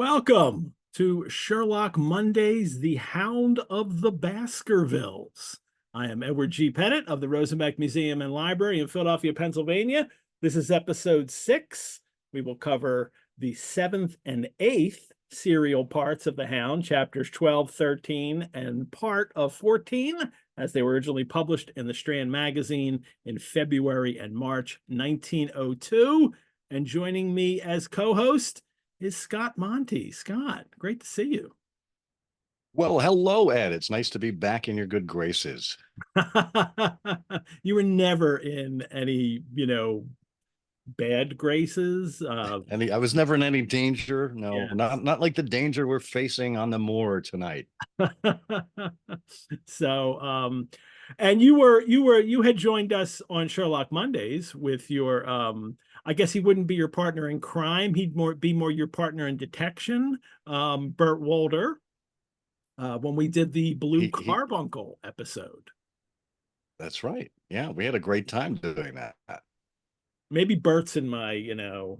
Welcome to Sherlock Mondays, the Hound of the Baskervilles. I am Edward G. Pettit of the Rosenbeck Museum and Library in Philadelphia, Pennsylvania. This is episode 6. We will cover the 7th and 8th serial parts of the Hound, chapters 12, 13, and part of 14, as they were originally published in the Strand Magazine in February and March 1902. And joining me as co-host is Scott Monty. Scott, great to see you. Well, hello, Ed. It's nice to be back in your good graces. You were never in any, bad graces. I was never in any danger. No, Yeah. not like the danger we're facing on the moor tonight. So, and you had joined us on Sherlock Mondays with your, I guess he wouldn't be your partner in crime. He'd be more your partner in detection, Burt Wolder, when we did the Blue Carbuncle episode. That's right. Yeah, we had a great time doing that. Maybe Bert's in my,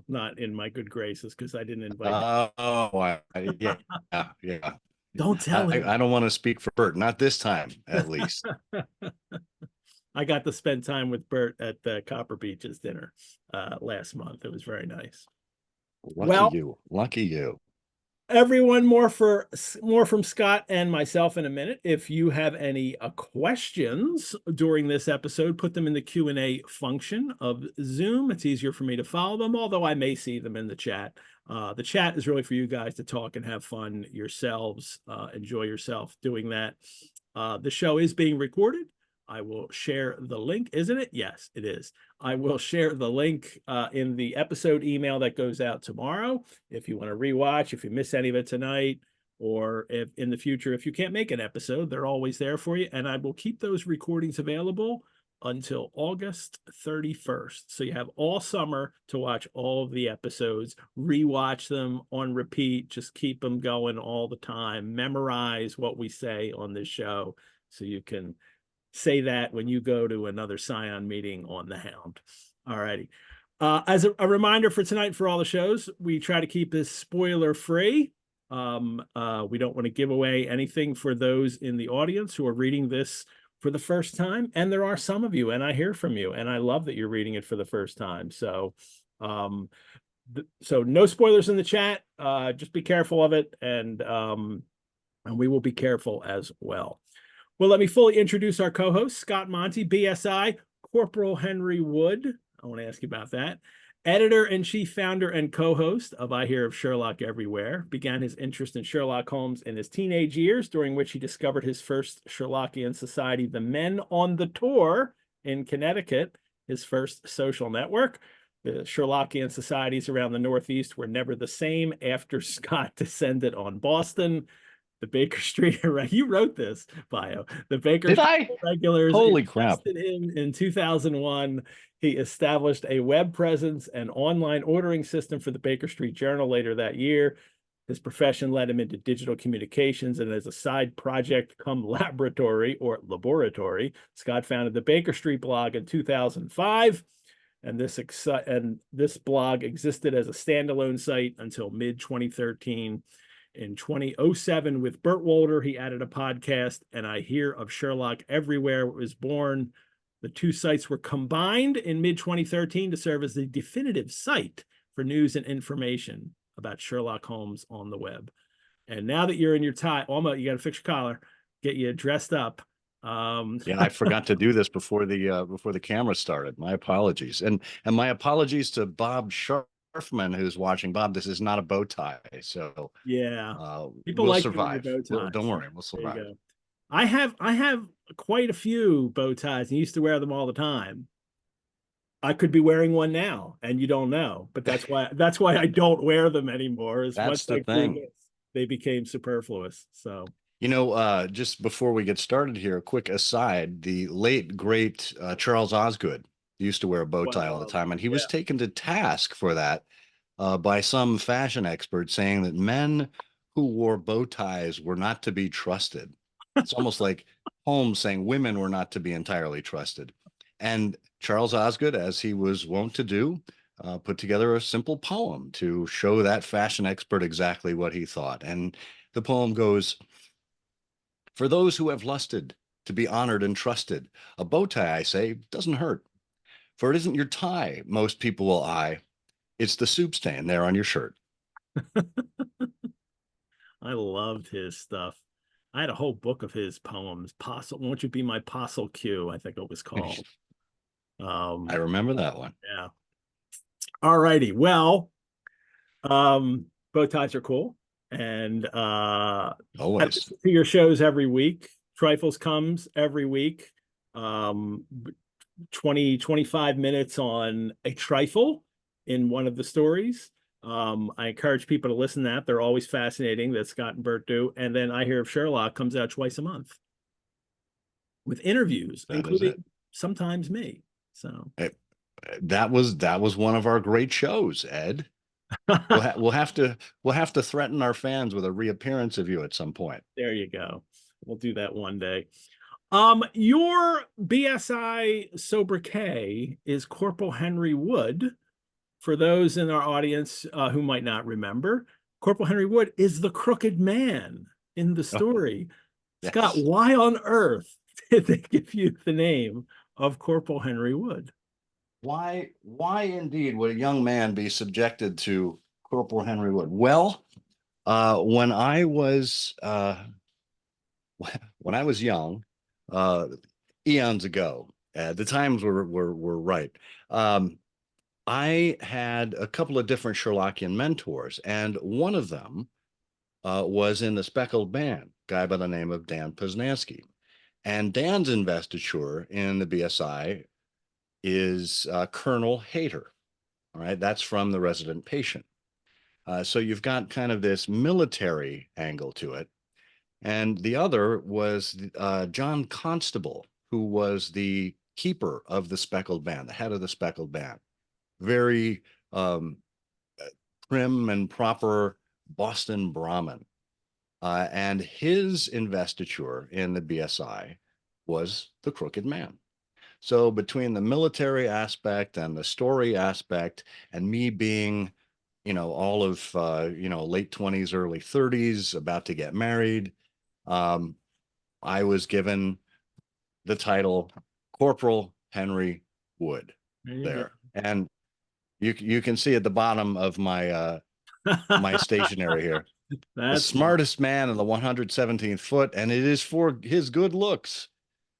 not in my good graces because I didn't invite him. Yeah. Don't tell him. I don't want to speak for Bert, not this time, at least. I got to spend time with Bert at the Copper Beaches dinner last month. It was very nice. Lucky you. Everyone, more from Scott and myself in a minute. If you have any questions during this episode, put them in the Q&A function of Zoom. It's easier for me to follow them, although I may see them in the chat. The chat is really for you guys to talk and have fun yourselves. Enjoy yourself doing that. The show is being recorded. I will share the link, isn't it? Yes, it is. I will share the link in the episode email that goes out tomorrow. If you want to rewatch, if you miss any of it tonight, or if in the future, if you can't make an episode, they're always there for you. And I will keep those recordings available until August 31st. So you have all summer to watch all of the episodes, rewatch them on repeat, just keep them going all the time, memorize what we say on this show so you can say that when you go to another Scion meeting on the Hound. All righty. As a reminder for tonight, for all the shows, we try to keep this spoiler free. We don't want to give away anything for those in the audience who are reading this for the first time. And there are some of you, and I hear from you, and I love that you're reading it for the first time. So, so no spoilers in the chat. Just be careful of it, and we will be careful as well. Well, let me fully introduce our co-host, Scott Monty, BSI, Corporal Henry Wood. I want to ask you about that. Editor-in-chief, founder, and co-host of I Hear of Sherlock Everywhere. Began his interest in Sherlock Holmes in his teenage years, during which he discovered his first Sherlockian society, the Men on the Tour in Connecticut, his first social network. The Sherlockian societies around the Northeast were never the same after Scott descended on Boston. The Baker Street, you wrote this bio. The Baker Street regulars invested in 2001. He established a web presence and online ordering system for the Baker Street Journal later that year. His profession led him into digital communications, and as a side project come laboratory, Scott founded the Baker Street blog in 2005. And this blog existed as a standalone site until mid-2013. In 2007, with Burt Wolder, he added a podcast, and I Hear of Sherlock Everywhere was born. The two sites were combined in mid-2013 to serve as the definitive site for news and information about Sherlock Holmes on the web. And now that you're in your tie, almost, you got to fix your collar, get you dressed up. Yeah, I forgot to do this before the camera started. My apologies, and my apologies to Bob Sharfman, who's watching. Bob, this is not a bow tie, so yeah, people we'll like survive. bow ties. Don't worry, we'll survive. I have quite a few bow ties and used to wear them all the time. I could be wearing one now, and you don't know, but that's why I don't wear them anymore. That's the thing. They became superfluous. So. Just before we get started here, a quick aside: the late great Charles Osgood used to wear a bow tie all the time, and he was taken to task for that by some fashion experts, saying that men who wore bow ties were not to be trusted. It's almost like Holmes saying women were not to be entirely trusted. And Charles Osgood, as he was wont to do, put together a simple poem to show that fashion expert exactly what he thought. And the poem goes, "For those who have lusted to be honored and trusted, a bow tie, I say, doesn't hurt. For it isn't your tie most people will eye. It's the soup stain there on your shirt." I loved his stuff. I had a whole book of his poems. Won't you be my Postle Q? I think it was called. I Um, remember that one. yeah. All righty. Well, bow ties are cool. And I Always. listen to your shows every week. Trifles comes every week. Um, 20, 25 minutes on a trifle in one of the stories. I encourage people to listen to that. They're always fascinating that Scott and Bert do. And then I Hear of Sherlock comes out twice a month with interviews, That is including it. sometimes me. So That was one of our great shows, Ed. We'll have to threaten our fans with a reappearance of you at some point. there you go. We'll do that one day. Your BSI sobriquet is Corporal Henry Wood. For those in our audience who might not remember, Corporal Henry Wood is the crooked man in the Oh, story. Scott, yes. why on earth did they give you the name of Corporal Henry Wood? Why indeed would a young man be subjected to Corporal Henry Wood? Well, when I was when I was young, uh, eons ago, the times were right. I had a couple of different Sherlockian mentors, and one of them was in the Speckled Band, guy by the name of Dan Poznansky. And Dan's investiture in the BSI is Colonel Hayter. All right, that's from The Resident Patient. So you've got kind of this military angle to it. And the other was John Constable, who was the keeper of the Speckled Band, the head of the Speckled Band. Very um, prim and proper Boston Brahmin. And his investiture in the BSI was the Crooked Man. So between the military aspect and the story aspect, and me being, all of, late 20s, early 30s, about to get married, um, I was given the title Corporal Henry Wood There you go. there. And you can see at the bottom of my stationery here, the That's smartest man in the 117th foot, and it is for his good looks,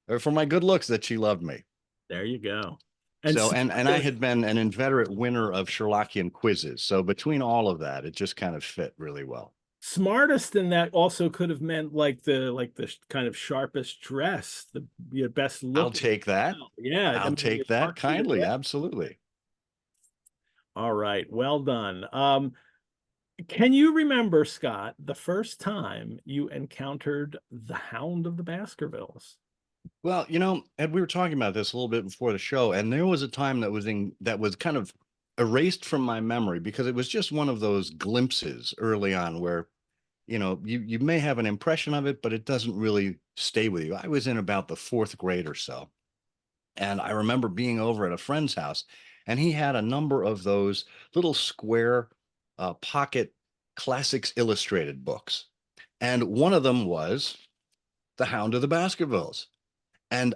or for my good looks, that she loved me. there you go. And So, and I had been an inveterate winner of Sherlockian quizzes. So between all of that, it just kind of fit really well. smartest in that also could have meant like the kind of sharpest dress, the your best I'll looking. take that. Yeah, I I'll mean, take it's that hard for you to kindly. get. Absolutely. All right, well done. Can you remember, Scott, the first time you encountered the Hound of the Baskervilles? Well, Ed, we were talking about this a little bit before the show, and there was a time that was kind of erased from my memory because it was just one of those glimpses early on where, you may have an impression of it, but it doesn't really stay with you. I was in about the fourth grade or so. And I remember being over at a friend's house, and he had a number of those little square pocket classics illustrated books. And one of them was The Hound of the Baskervilles. And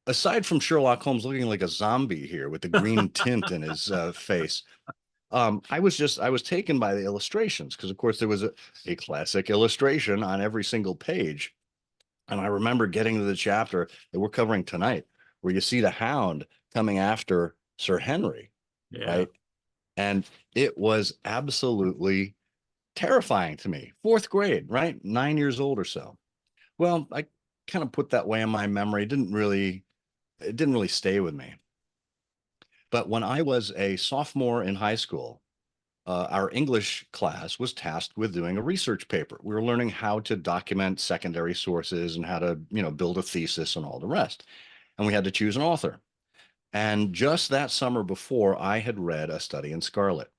aside from Sherlock Holmes looking like a zombie here with the green tint in his face, I was taken by the illustrations because, of course, there was a classic illustration on every single page. And I remember getting to the chapter that we're covering tonight, where you see the Hound coming after Sir Henry, Yeah. right? And it was absolutely terrifying to me. Fourth grade, right? 9 years old or so. Well, I kind of put that way in my memory. It didn't really stay with me. But when I was a sophomore in high school, our English class was tasked with doing a research paper. We were learning how to document secondary sources and how to, build a thesis and all the rest. And we had to choose an author. And just that summer before, I had read A Study in Scarlet.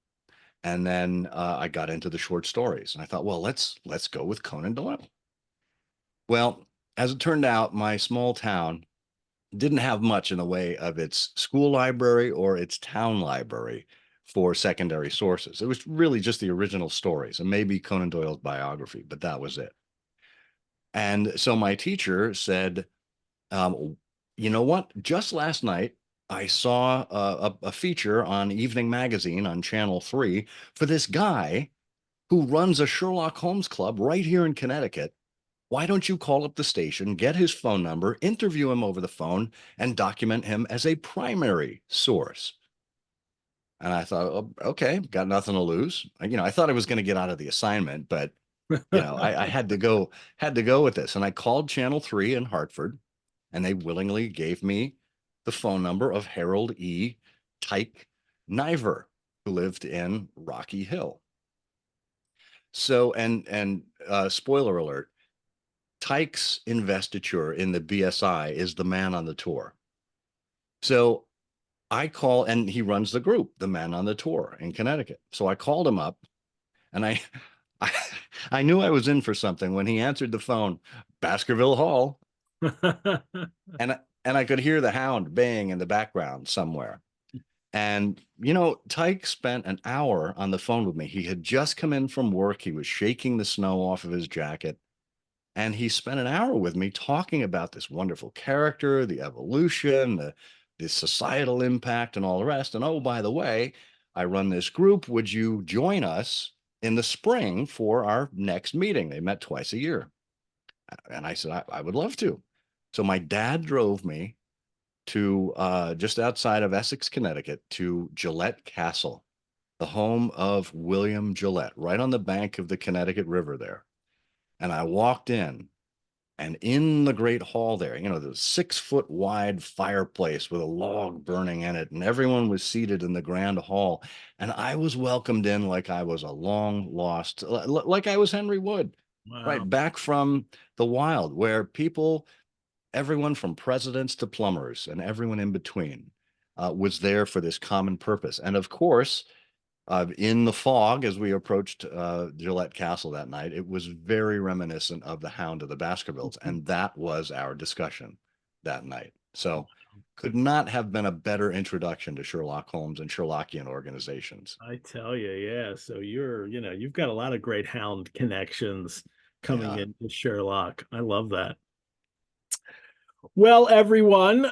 And then I got into the short stories, and I thought, well, let's go with Conan Doyle. Well, as it turned out, my small town didn't have much in the way of its school library or its town library for secondary sources. It was really just the original stories and maybe Conan Doyle's biography, but that was it. And so my teacher said, you know what? Just last night, I saw a feature on Evening Magazine on Channel 3 for this guy who runs a Sherlock Holmes club right here in Connecticut. Why don't you call up the station, get his phone number, interview him over the phone, and document him as a primary source? And I thought, oh, okay, got nothing to lose. I thought I was going to get out of the assignment, but I had to go with this. And I called Channel 3 in Hartford, and they willingly gave me the phone number of Harold E. Tyke Niver, who lived in Rocky Hill. So, and spoiler alert, Tyke's investiture in the BSI is the man on the tour. So I call, and he runs the group, the Man on the Tour in Connecticut. So I called him up, and I, I knew I was in for something when he answered the phone, Baskerville Hall, and I could hear the Hound baying in the background somewhere. And Tyke spent an hour on the phone with me. He had just come in from work. He was shaking the snow off of his jacket. And he spent an hour with me talking about this wonderful character, the evolution, the societal impact, and all the rest. And oh, by the way, I run this group. Would you join us in the spring for our next meeting? They met twice a year. And I said, I would love to. So my dad drove me to just outside of Essex, Connecticut, to Gillette Castle, the home of William Gillette, right on the bank of the Connecticut River there. And I walked in, and in the great hall there, the 6-foot wide fireplace with a log burning in it, and everyone was seated in the grand hall. And I was welcomed in like I was a long lost, like I was Henry Wood, right Wow. back from the wild, where people, everyone from presidents to plumbers and everyone in between, was there for this common purpose. And of course, in the fog, as we approached Gillette Castle that night, it was very reminiscent of the Hound of the Baskervilles, and that was our discussion that night. So, could not have been a better introduction to Sherlock Holmes and Sherlockian organizations. I tell you, yeah. So you've got a lot of great Hound connections coming Yeah. into Sherlock. I love that. Well, everyone,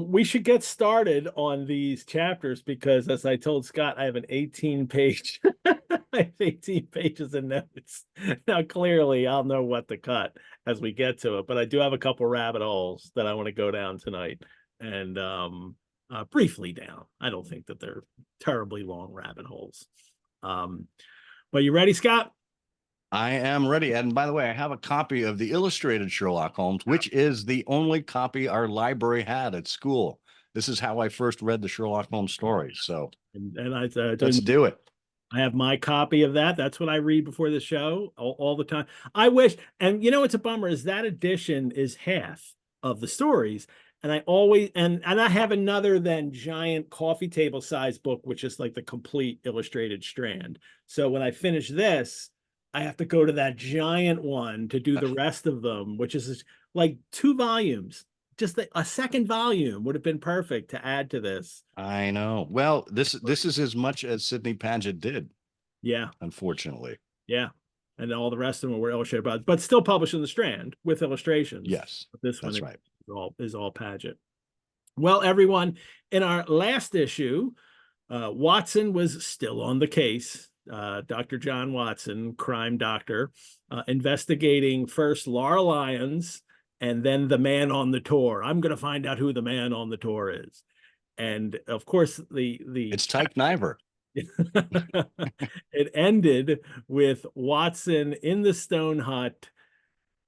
we should get started on these chapters because, as I told Scott, I have an 18-page, I have 18 pages of notes. Now, clearly, I'll know what to cut as we get to it, but I do have a couple rabbit holes that I want to go down tonight and briefly down. I don't think that they're terribly long rabbit holes. But you ready, Scott? I am ready. And by the way, I have a copy of the illustrated Sherlock Holmes, which is the only copy our library had at school. This is how I first read the Sherlock Holmes stories. So And let's do it. I have my copy of that. That's what I read before the show all the time. I wish, and it's a bummer, is that edition is half of the stories. And I always, and I have another then giant coffee table size book, which is like the complete illustrated Strand. So when I finish this, I have to go to that giant one to do the rest of them, which is like 2 volumes. Just a second volume would have been perfect to add to this. I know. Well, this is as much as Sidney Paget did, Yeah. unfortunately. Yeah. And all the rest of them were illustrated, but still published in the Strand with illustrations. Yes, But this one that's right. is all Paget. Well, everyone, in our last issue, Watson was still on the case. Dr. John Watson, crime doctor, investigating first Laura Lyons and then the man on the tour. I'm going to find out who the man on the tour is. And of course, It's Tyke Niver. It ended with Watson in the stone hut,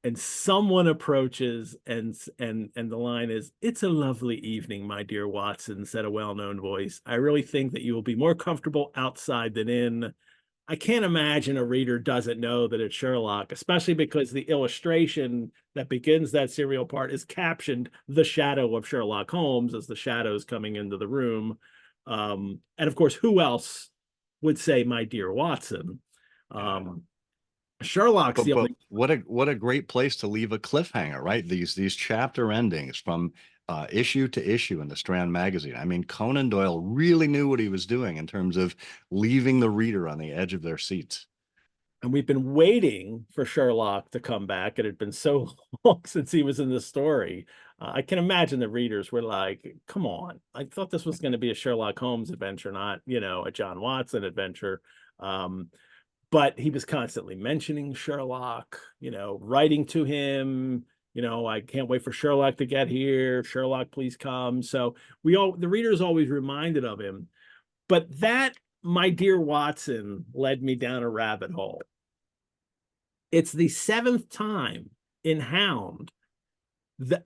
and someone approaches, and the line is, "It's a lovely evening, my dear Watson," said a well-known voice. "I really think that you will be more comfortable outside than in." I can't imagine a reader doesn't know that it's Sherlock, especially because the illustration that begins that serial part is captioned "The Shadow of Sherlock Holmes" as the shadow's coming into the room. And of course, who else would say "my dear Watson"? Sherlock's the But only. what a great place to leave a cliffhanger, right? These chapter endings from issue to issue in the Strand Magazine. I mean, Conan Doyle really knew what he was doing in terms of leaving the reader on the edge of their seats. And we've been waiting for Sherlock to come back. It had been so long since he was in the story. I can imagine the readers were like, come on, I thought this was going to be a Sherlock Holmes adventure, not, a John Watson adventure. But he was constantly mentioning Sherlock, writing to him, I can't wait for Sherlock to get here. Sherlock, please come. So the readers always reminded of him. But that, my dear Watson, led me down a rabbit hole. It's the seventh time in Hound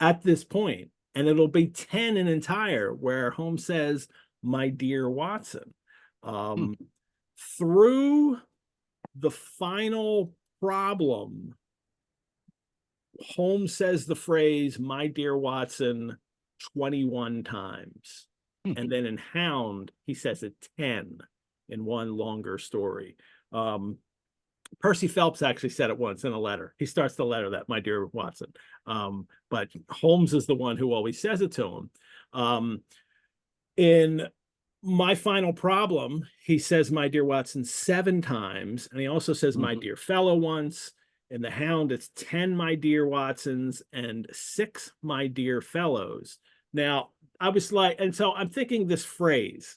at this point, and it'll be 10 in entire, where Holmes says, my dear Watson. Through the final problem, Holmes says the phrase, my dear Watson, 21 times. And then in Hound, he says it 10 in one longer story. Percy Phelps actually said it once in a letter. He starts the letter that, my dear Watson. But Holmes is the one who always says it to him. In My Final Problem, he says, my dear Watson, 7 times. And he also says, my dear fellow, once. In the Hound, it's 10 my dear Watsons and 6 my dear fellows. Now, I was like, and so I'm thinking this phrase,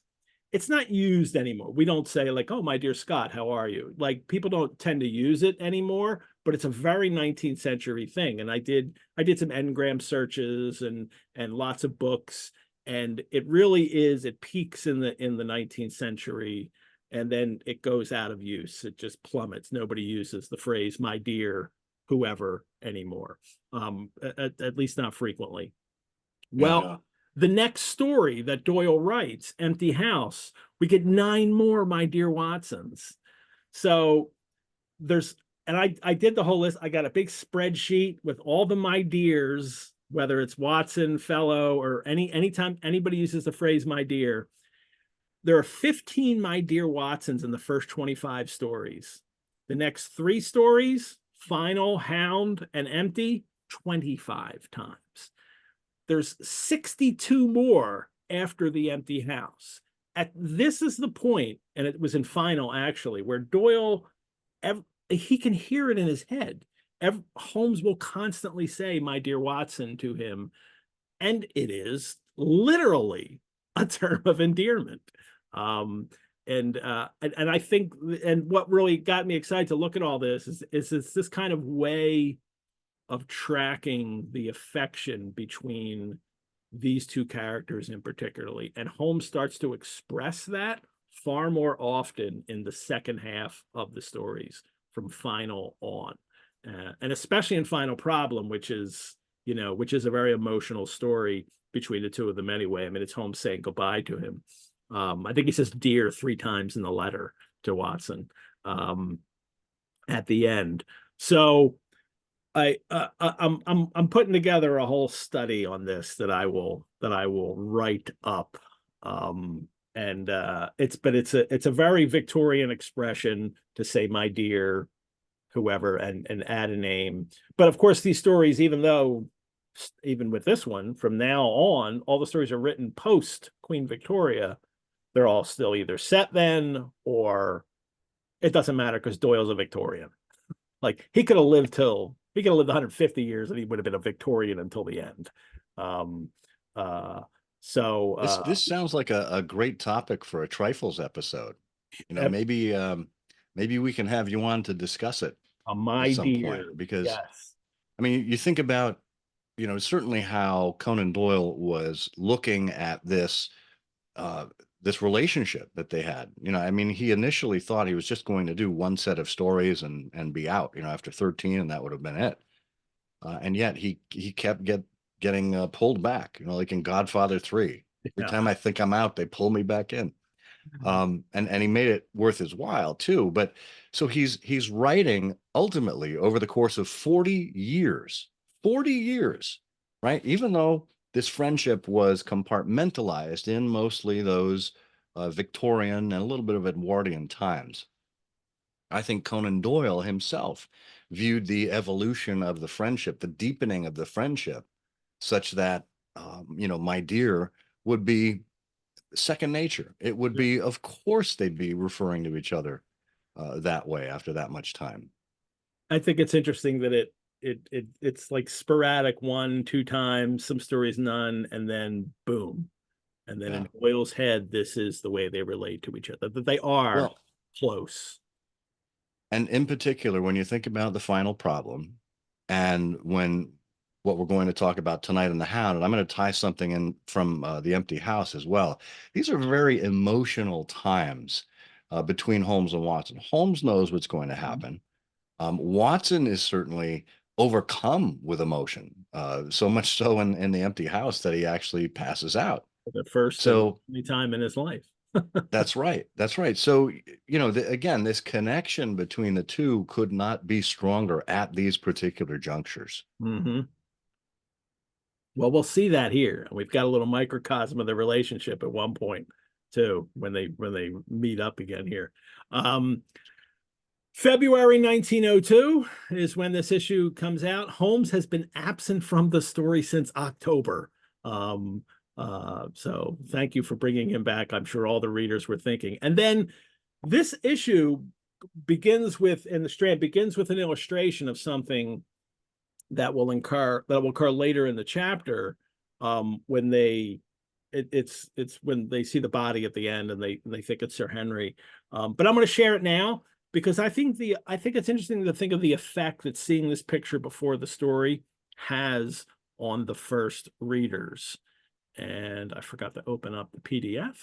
it's not used anymore. We don't say like, oh, my dear Scott, how are you? Like, people don't tend to use it anymore, but it's a very 19th century thing. And I did some engram searches and lots of books, and it really is, it peaks in the 19th century, and then it goes out of use. It just plummets. Nobody uses the phrase my dear whoever anymore, at least not frequently. Well, the next story that Doyle writes, Empty House, we get 9 more my dear Watsons. So and I did the whole list. I got a big spreadsheet with all the my dears, whether it's Watson, fellow, or anytime anybody uses the phrase my dear. There are 15 my dear Watsons in the first 25 stories. The next 3 stories, Final, Hound, and Empty, 25 times. There's 62 more after the Empty House. This is the point, and it was in Final actually, where Doyle, he can hear it in his head. Holmes will constantly say, my dear Watson, to him, and it is literally a term of endearment. And I think, and what really got me excited to look at all this is this kind of way of tracking the affection between these two characters in particularly. And Holmes starts to express that far more often in the second half of the stories from Final on. And especially in Final Problem, which is a very emotional story between the two of them anyway. I mean, it's Holmes saying goodbye to him. I think he says dear 3 times in the letter to Watson at the end. So I'm putting together a whole study on this that I will write up. It's a very Victorian expression to say my dear whoever and add a name. But of course, these stories, even with this one, from now on, all the stories are written post Queen Victoria. They're all still either set then, or it doesn't matter because Doyle's a Victorian. Like, he could have lived 150 years and he would have been a Victorian until the end. This sounds like a great topic for a Trifles episode. Maybe we can have you on to discuss it at some point, because yes. I mean, you think about, certainly how Conan Doyle was looking at this relationship that they had. I mean, he initially thought he was just going to do one set of stories and be out, after 13, and that would have been it. And yet he kept getting pulled back, like in Godfather 3. Every time I think I'm out, they pull me back in. And he made it worth his while too. But so he's writing ultimately over the course of 40 years, right? Even though this friendship was compartmentalized in mostly those Victorian and a little bit of Edwardian times. I think Conan Doyle himself viewed the evolution of the friendship, the deepening of the friendship, such that, my dear would be second nature. It would Yeah. be, of course, they'd be referring to each other that way after that much time. I think it's interesting that it's like sporadic one, two times, some stories none, and then boom. And then Yeah. in Doyle's head, this is the way they relate to each other, that they are Well, close. and in particular, when you think about the final problem, and when what we're going to talk about tonight in the Hound, and I'm going to tie something in from the Empty House as well. These are very emotional times between Holmes and Watson. Holmes knows what's going to happen. Watson is certainly overcome with emotion, so much so in the Empty House that he actually passes out. The first and So only time in his life. that's right. That's right. So, again, this connection between the two could not be stronger at these particular junctures. Mm-hmm. Well, we'll see that here. We've got a little microcosm of the relationship at one point too, when they meet up again here. February 1902 is when this issue comes out. Holmes has been absent from the story since October. So thank you for bringing him back. I'm sure all the readers were thinking. And then this issue begins with, in the Strand, begins with an illustration of something that will occur later in the chapter, when it's when they see the body at the end and they think it's Sir Henry. But I'm going to share it now because I think it's interesting to think of the effect that seeing this picture before the story has on the first readers. And I forgot to open up the PDF,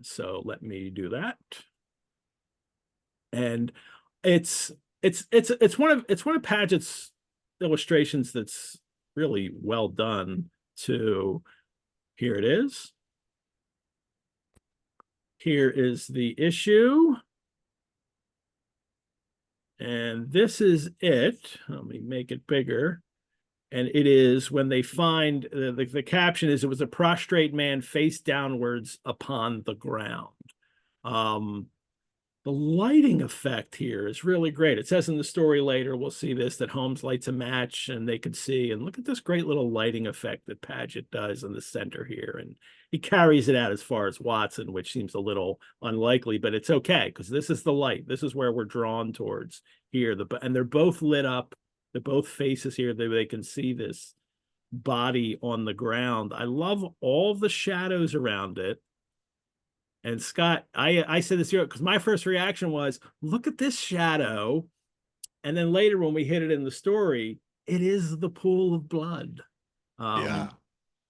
so let me do that. And it's one of Paget's illustrations that's really well done too. Here it is. Here is the issue. And this is it. Let me make it bigger. And it is when they find, the caption is, it was a prostrate man face downwards upon the ground. The lighting effect here is really great. It says in the story later, we'll see this, that Holmes lights a match and they could see, and look at this great little lighting effect that Paget does in the center here. And he carries it out as far as Watson, which seems a little unlikely, but it's okay because this is the light. This is where we're drawn towards here. And they're both lit up. They're both faces here. They can see this body on the ground. I love all the shadows around it. And Scott, I said this here because my first reaction was, look at this shadow. And then later when we hit it in the story, it is the pool of blood. Yeah.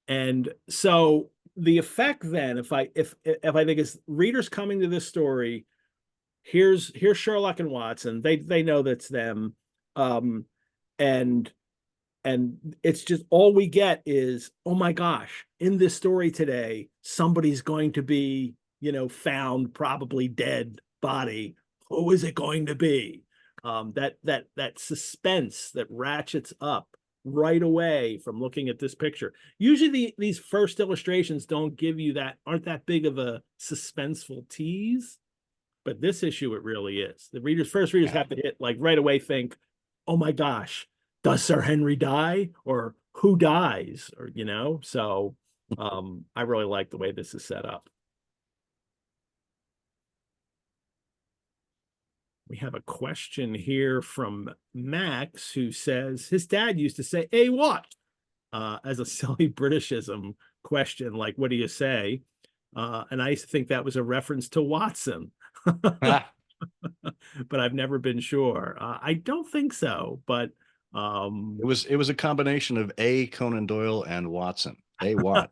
And so the effect then, if I think is readers coming to this story, here's Sherlock and Watson. They know that's them. And it's just all we get is, oh my gosh, in this story today, somebody's going to be, found, probably dead body. Who is it going to be? That suspense that ratchets up right away from looking at this picture. Usually these first illustrations don't give you that, aren't that big of a suspenseful tease, but this issue, it really is. The first readers have to hit, like, right away think, oh my gosh, does Sir Henry die, or who dies, or so I really like the way this is set up. We have a question here from Max, who says his dad used to say, "Hey, what?" As a silly Britishism question, like, what do you say? And I used to think that was a reference to Watson. But I've never been sure. I don't think so, but it was a combination of A. Conan Doyle and Watson. A. Watt.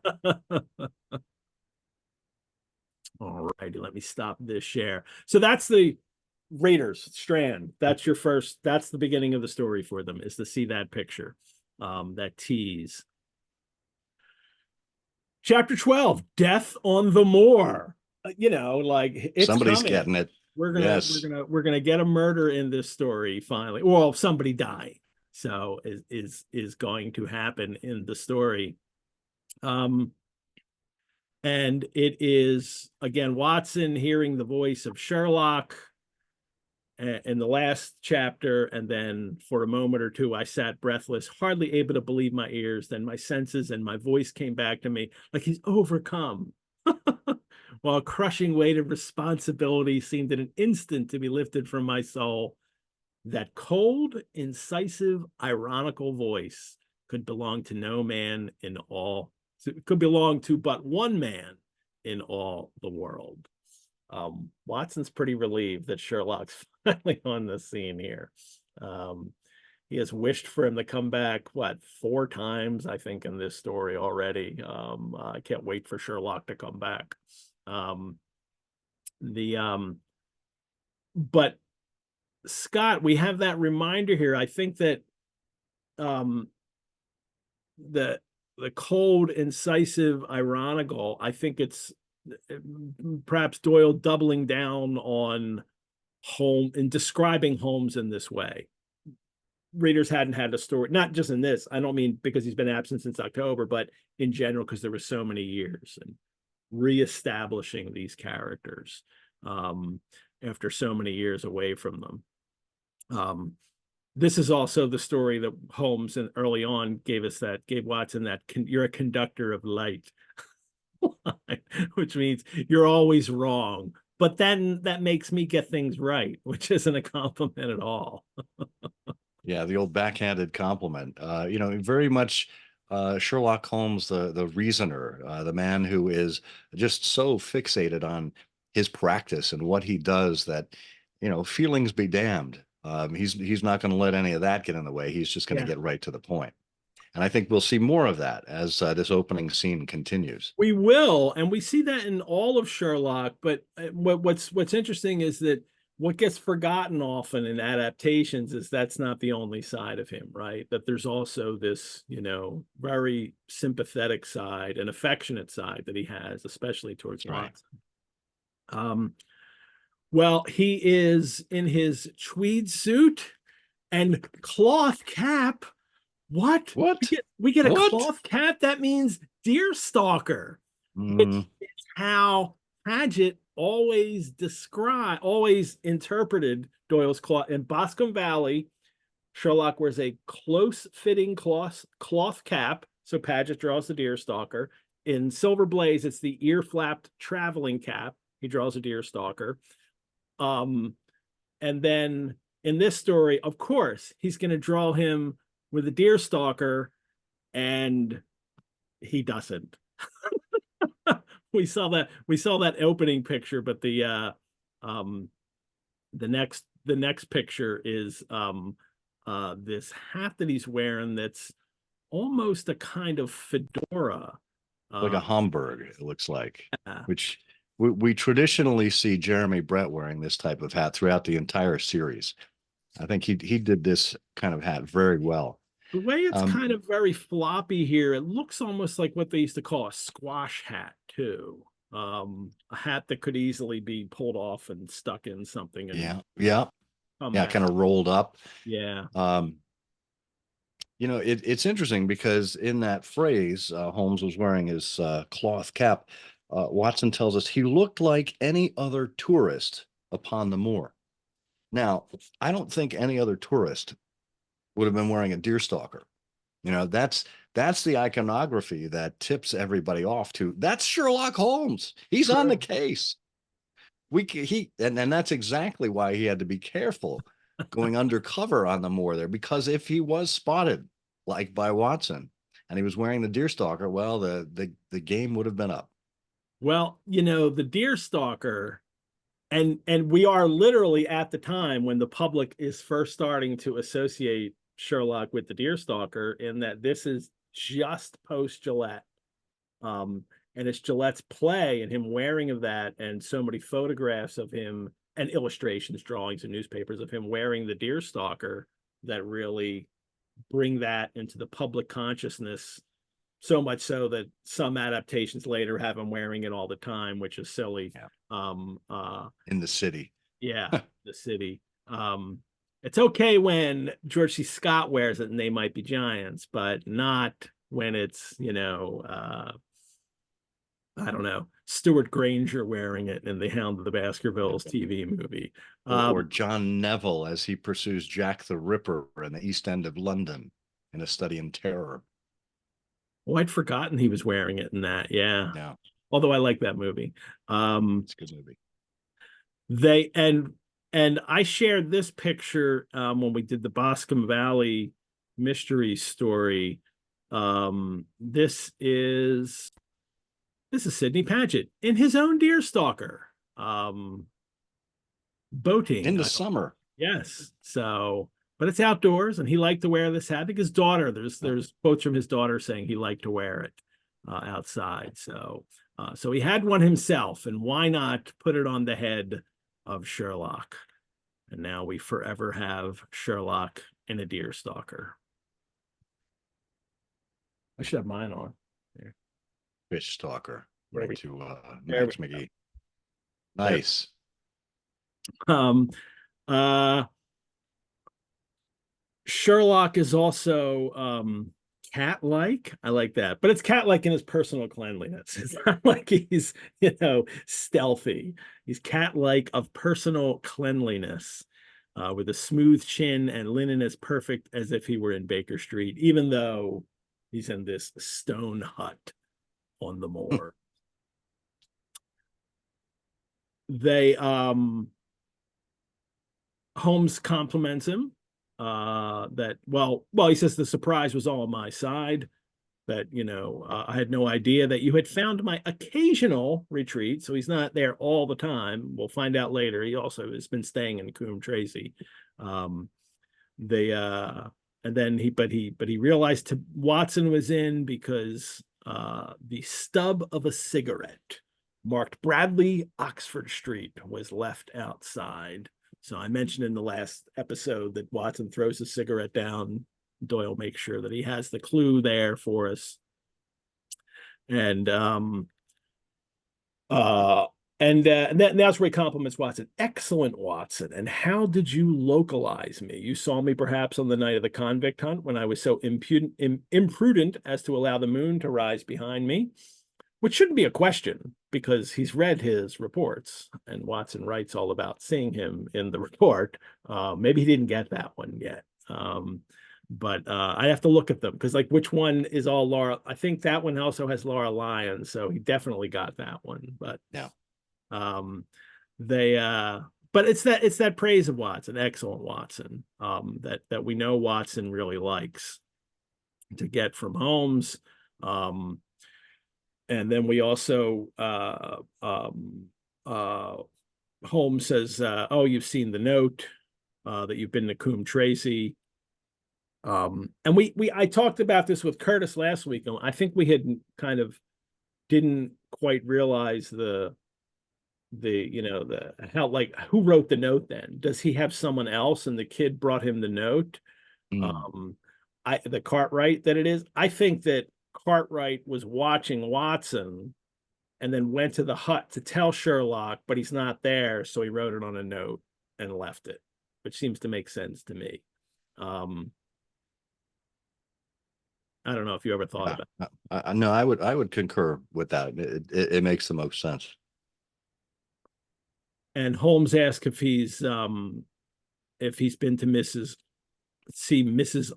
All righty, let me stop this share. So that's the Raiders Strand. That's the beginning of the story for them, is to see that picture, that tease. Chapter 12, Death on the Moor. Like, it's Somebody's coming. getting it. Yes. We're gonna get a murder in this story finally. Well, somebody dying. So is going to happen in the story. And it is, again, Watson hearing the voice of Sherlock. in the last chapter, and then for a moment or two, I sat breathless, hardly able to believe my ears. Then my senses and my voice came back to me like he's overcome. While a crushing weight of responsibility seemed in an instant to be lifted from my soul. That cold, incisive, ironical voice could belong to no man in all, could belong to but one man in all the world. Watson's pretty relieved that Sherlock's finally on the scene here. He has wished for him to come back, what, 4 times, I think, in this story already. I can't wait for Sherlock to come back. But Scott, we have that reminder here. I think that the cold, incisive, ironical, I think it's perhaps Doyle doubling down on Holmes and describing Holmes in this way. Readers hadn't had a story, not just in this. I don't mean because he's been absent since October, but in general, because there were so many years, and reestablishing these characters after so many years away from them. This is also the story that Holmes and early on gave Watson that you're a conductor of light, which means you're always wrong. But then that makes me get things right, which isn't a compliment at all. Yeah, the old backhanded compliment. Very much Sherlock Holmes, the reasoner, the man who is just so fixated on his practice and what he does that, feelings be damned. He's not going to let any of that get in the way. He's just going to get right to the point. And I think we'll see more of that as this opening scene continues. We will, and we see that in all of Sherlock. But what's interesting is that what gets forgotten often in adaptations is that's not the only side of him, right? That there's also this, very sympathetic side and affectionate side that he has, especially towards Watson. Well, he is in his tweed suit and cloth cap. What? We get a cloth cap? That means deer stalker, which is how Paget always interpreted Doyle's cloth. In Boscombe Valley, Sherlock wears a close-fitting cloth cap, so Paget draws the deer stalker. In Silver Blaze, it's the ear-flapped traveling cap. He draws a deer stalker. And then in this story, of course, he's going to draw him with a deer stalker, and he doesn't. We saw that opening picture, but the next picture is this hat that he's wearing that's almost a kind of fedora, like a Homburg, it looks like, which we traditionally see Jeremy Brett wearing this type of hat throughout the entire series. I think he did this kind of hat very well. The way it's kind of very floppy here, it looks almost like what they used to call a squash hat too. A hat that could easily be pulled off and stuck in something. And kind of rolled up. Yeah. It's interesting because in that phrase, Holmes was wearing his cloth cap. Watson tells us he looked like any other tourist upon the moor. Now, I don't think any other tourist would have been wearing a deer stalker. That's the iconography that tips everybody off to. That's Sherlock Holmes. He's on the case. And that's exactly why he had to be careful going undercover on the moor there, because if he was spotted like by Watson and he was wearing the deer stalker, well, the game would have been up. Well, the deer stalker, and we are literally at the time when the public is first starting to associate Sherlock with the deer stalker, in that this is just post Gillette, and it's Gillette's play and him wearing of that, and so many photographs of him and illustrations, drawings, and newspapers of him wearing the deer stalker that really bring that into the public consciousness, so much so that some adaptations later have him wearing it all the time, which is silly. In the city. Yeah, the city. It's okay when George C. Scott wears it and They Might Be Giants, but not when it's, I don't know, Stuart Granger wearing it in the Hound of the Baskervilles TV movie. Or John Neville as he pursues Jack the Ripper in the East End of London in A Study in Terror. Oh, I'd forgotten he was wearing it in that. Yeah. Yeah, Although I like that movie. it's a good movie. They and I shared this picture when we did the Boscombe Valley mystery story. This is Sidney Paget in his own Deerstalker, boating. In the summer. Yes. So, but it's outdoors, and he liked to wear this hat. I think his daughter. There's quotes from his daughter saying he liked to wear it outside. So he had one himself, and why not put it on the head of Sherlock? And now we forever have Sherlock in a Deerstalker. I should have mine on. There. Fish Stalker, There right we- to there Max we McGee. Nice. Sherlock is also cat-like. I like that, but it's cat-like in his personal cleanliness. It's not like he's, stealthy. He's cat-like of personal cleanliness, with a smooth chin and linen as perfect as if he were in Baker Street, even though he's in this stone hut on the moor. They Holmes compliments him that he says the surprise was all on my side, that I had no idea that you had found my occasional retreat. So he's not there all the time. We'll find out later. He also has been staying in Coombe Tracy. They and then he realized Watson was in because the stub of a cigarette marked Bradley Oxford Street was left outside. So I mentioned in the last episode that Watson throws a cigarette down. Doyle makes sure that he has the clue there for us. And that's where he compliments Watson. Excellent, Watson. And how did you localize me? You saw me perhaps on the night of the convict hunt when I was so imprudent as to allow the moon to rise behind me, which shouldn't be a question because he's read his reports, and Watson writes all about seeing him in the report. Maybe he didn't get that one yet. But I have to look at them because, like, which one is all Laura? I think that one also has Laura Lyons, so he definitely got that one. But yeah, but it's that praise of Watson, excellent Watson, that we know Watson really likes to get from Holmes. And then we also Holmes says, "Oh, you've seen the note that you've been to Coombe Tracy." And I talked about this with Curtis last week, and I think we had kind of didn't quite realize the how, like, who wrote the note then? Does he have someone else and the kid brought him the note? The Cartwright that it is. I think that Cartwright was watching Watson and then went to the hut to tell Sherlock, but he's not there, so he wrote it on a note and left it, which seems to make sense to me. I don't know if you ever thought about it. No, I would concur with that. It makes the most sense. And Holmes asks if he's been to Mrs.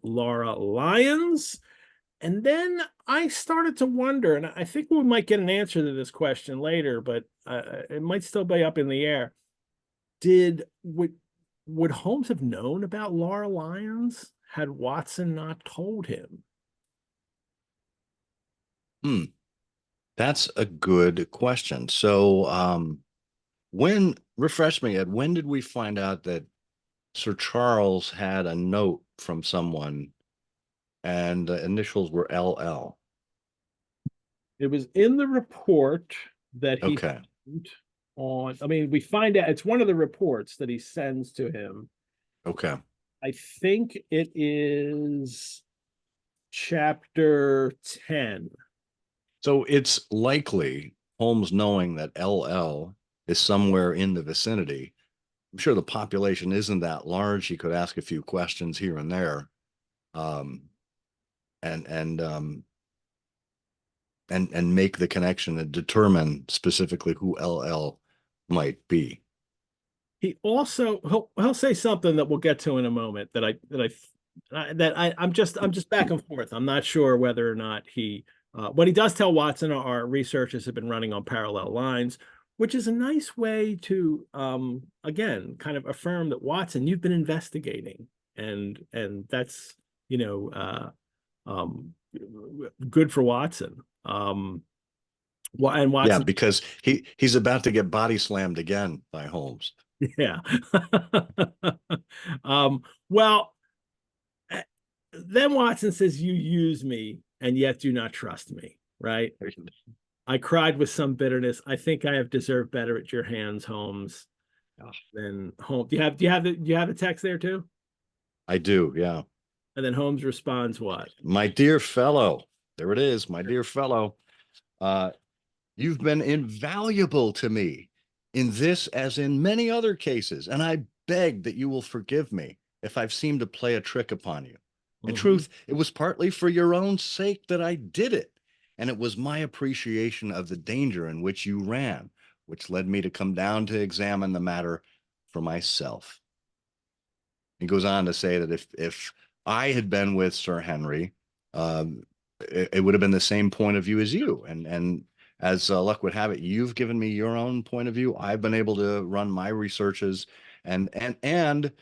Laura Lyons. And then I started to wonder, and I think we might get an answer to this question later, but it might still be up in the air. Would Holmes have known about Laura Lyons had Watson not told him? That's a good question. So refresh me, Ed, when did we find out that Sir Charles had a note from someone and the initials were LL? It was in the report that he Okay. on. I mean, we find out it's one of the reports that he sends to him. Okay. I think it is chapter 10. So it's likely Holmes knowing that LL is somewhere in the vicinity. I'm sure the population isn't that large. He could ask a few questions here and there. and make the connection and determine specifically who LL might be. He also he'll say something that we'll get to in a moment I'm just back and forth. I'm not sure whether or not what he does tell Watson, our researchers have been running on parallel lines, which is a nice way to again kind of affirm that Watson, you've been investigating, and that's good for Watson. And Yeah, Watson, because he's about to get body slammed again by Holmes. yeah. Well, then Watson says, "You use me and yet do not trust me," right? I cried with some bitterness. I think I have deserved better at your hands, Holmes. Then Holmes, do you have the text there too? I do, yeah. And then Holmes responds, "What? My dear fellow, there it is, my dear fellow. You've been invaluable to me in this as in many other cases, and I beg that you will forgive me if I've seemed to play a trick upon you. In truth, it was partly for your own sake that I did it, and it was my appreciation of the danger in which you ran, which led me to come down to examine the matter for myself." He goes on to say that if I had been with Sir Henry, it would have been the same point of view as you, and as luck would have it, you've given me your own point of view. I've been able to run my researches, and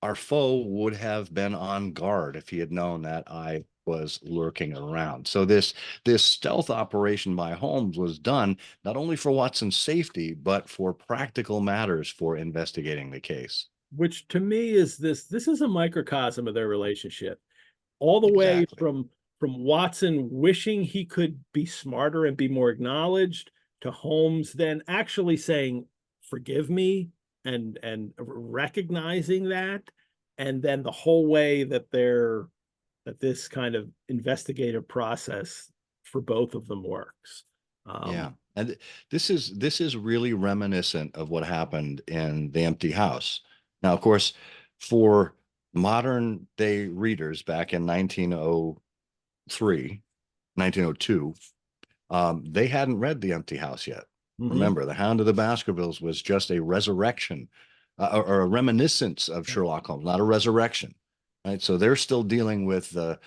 our foe would have been on guard if he had known that I was lurking around. So this stealth operation by Holmes was done not only for Watson's safety, but for practical matters for investigating the case. Which to me is this is a microcosm of their relationship, all the way Exactly. from Watson wishing he could be smarter and be more acknowledged, to Holmes then actually saying, "Forgive me," and recognizing that, and then the whole way that this kind of investigative process for both of them works. Yeah. And this is really reminiscent of what happened in The Empty House. Now, of course, for modern day readers back in 1903, 1902, they hadn't read The Empty House yet. Remember, The Hound of the Baskervilles was just a resurrection or a reminiscence of Sherlock Holmes, not a resurrection, right? So they're still dealing with the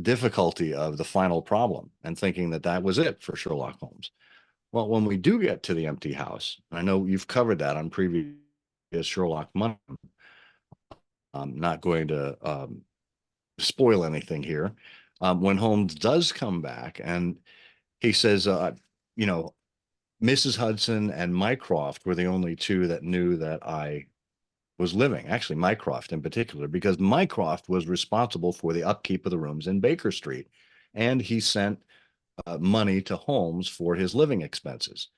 difficulty of the final problem and thinking that that was it for Sherlock Holmes. Well, when we do get to The Empty House, and I know you've covered that on previous Sherlock Money, I'm not going to spoil anything here. When Holmes does come back and he says, you know, Mrs. Hudson and Mycroft were the only two that knew that I was living. Actually, Mycroft in particular, because Mycroft was responsible for the upkeep of the rooms in Baker Street, and he sent money to Holmes for his living expenses.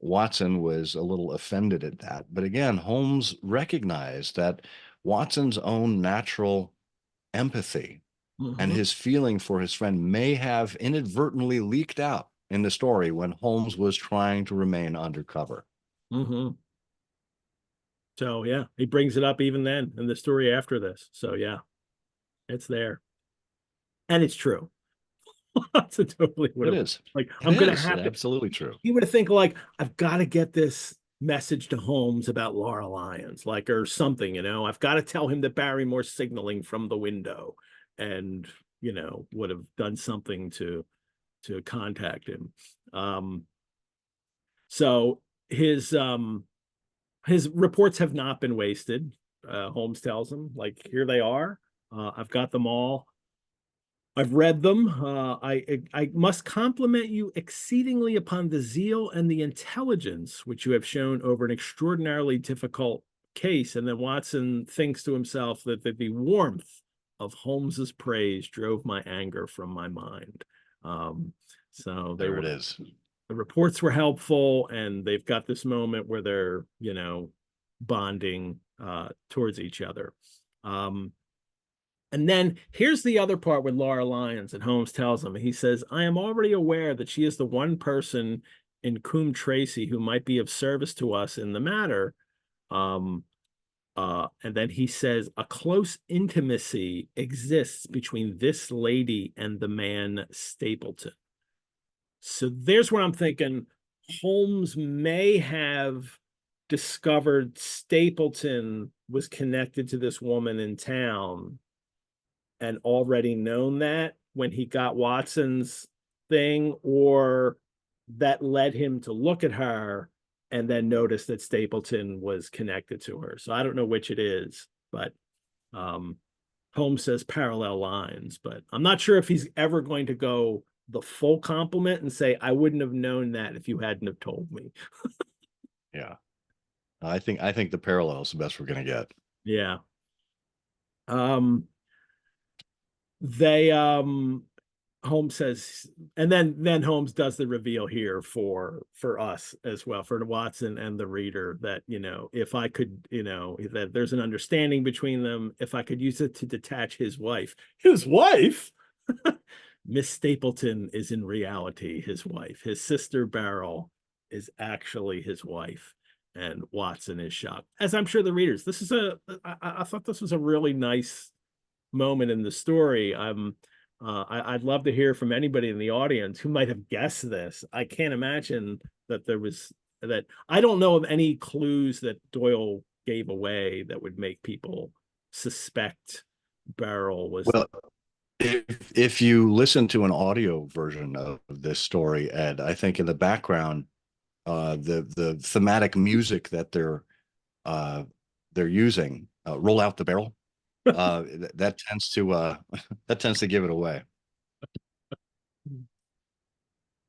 Watson was a little offended at that, but again, Holmes recognized that Watson's own natural empathy and his feeling for his friend may have inadvertently leaked out in the story when Holmes was trying to remain undercover. So yeah, he brings it up even then in the story after this. So yeah, it's there, and it's true. That's totally what It it was. is. Like, It I'm gonna is have to. absolutely true. You would think like, I've got to get this message to Holmes about Laura Lyons, like, or something. I've got to tell him that Barrymore's signaling from the window, and would have done something to contact him. So his reports have not been wasted. Holmes tells him, like, here they are. I've got them all. I've read them. I must compliment you exceedingly upon the zeal and the intelligence which you have shown over an extraordinarily difficult case. And then Watson thinks to himself that the warmth of Holmes's praise drove my anger from my mind. So There it is. The reports were helpful, and they've got this moment where they're, bonding towards each other. And then here's the other part with Laura Lyons, and Holmes tells him, he says, I am already aware that she is the one person in Coombe Tracy who might be of service to us in the matter. And then he says, a close intimacy exists between this lady and the man Stapleton. So there's where I'm thinking Holmes may have discovered Stapleton was connected to this woman in town and already known that when he got Watson's thing, or that led him to look at her and then notice that Stapleton was connected to her. So I don't know which it is, but Holmes says parallel lines, but I'm not sure if he's ever going to go the full compliment and say, I wouldn't have known that if you hadn't have told me. Yeah. I think the parallel is the best we're going to get. Yeah. They Holmes says, and then Holmes does the reveal here for us as well, for Watson and the reader, that, you know, if I could, you know, that there's an understanding between them, if I could use it to detach his wife. His wife? Miss Stapleton is in reality his wife. His sister Beryl is actually his wife. And Watson is shocked, as I'm sure the readers. This is I thought this was a really nice moment in the story. I'd love to hear from anybody in the audience who might have guessed this. I can't imagine that there was that. I don't know of any clues that Doyle gave away that would make people suspect Beryl was. Well, if you listen to an audio version of this story, Ed, I think in the background, the thematic music that they're using, "Roll Out the Barrel," that tends to that tends to give it away.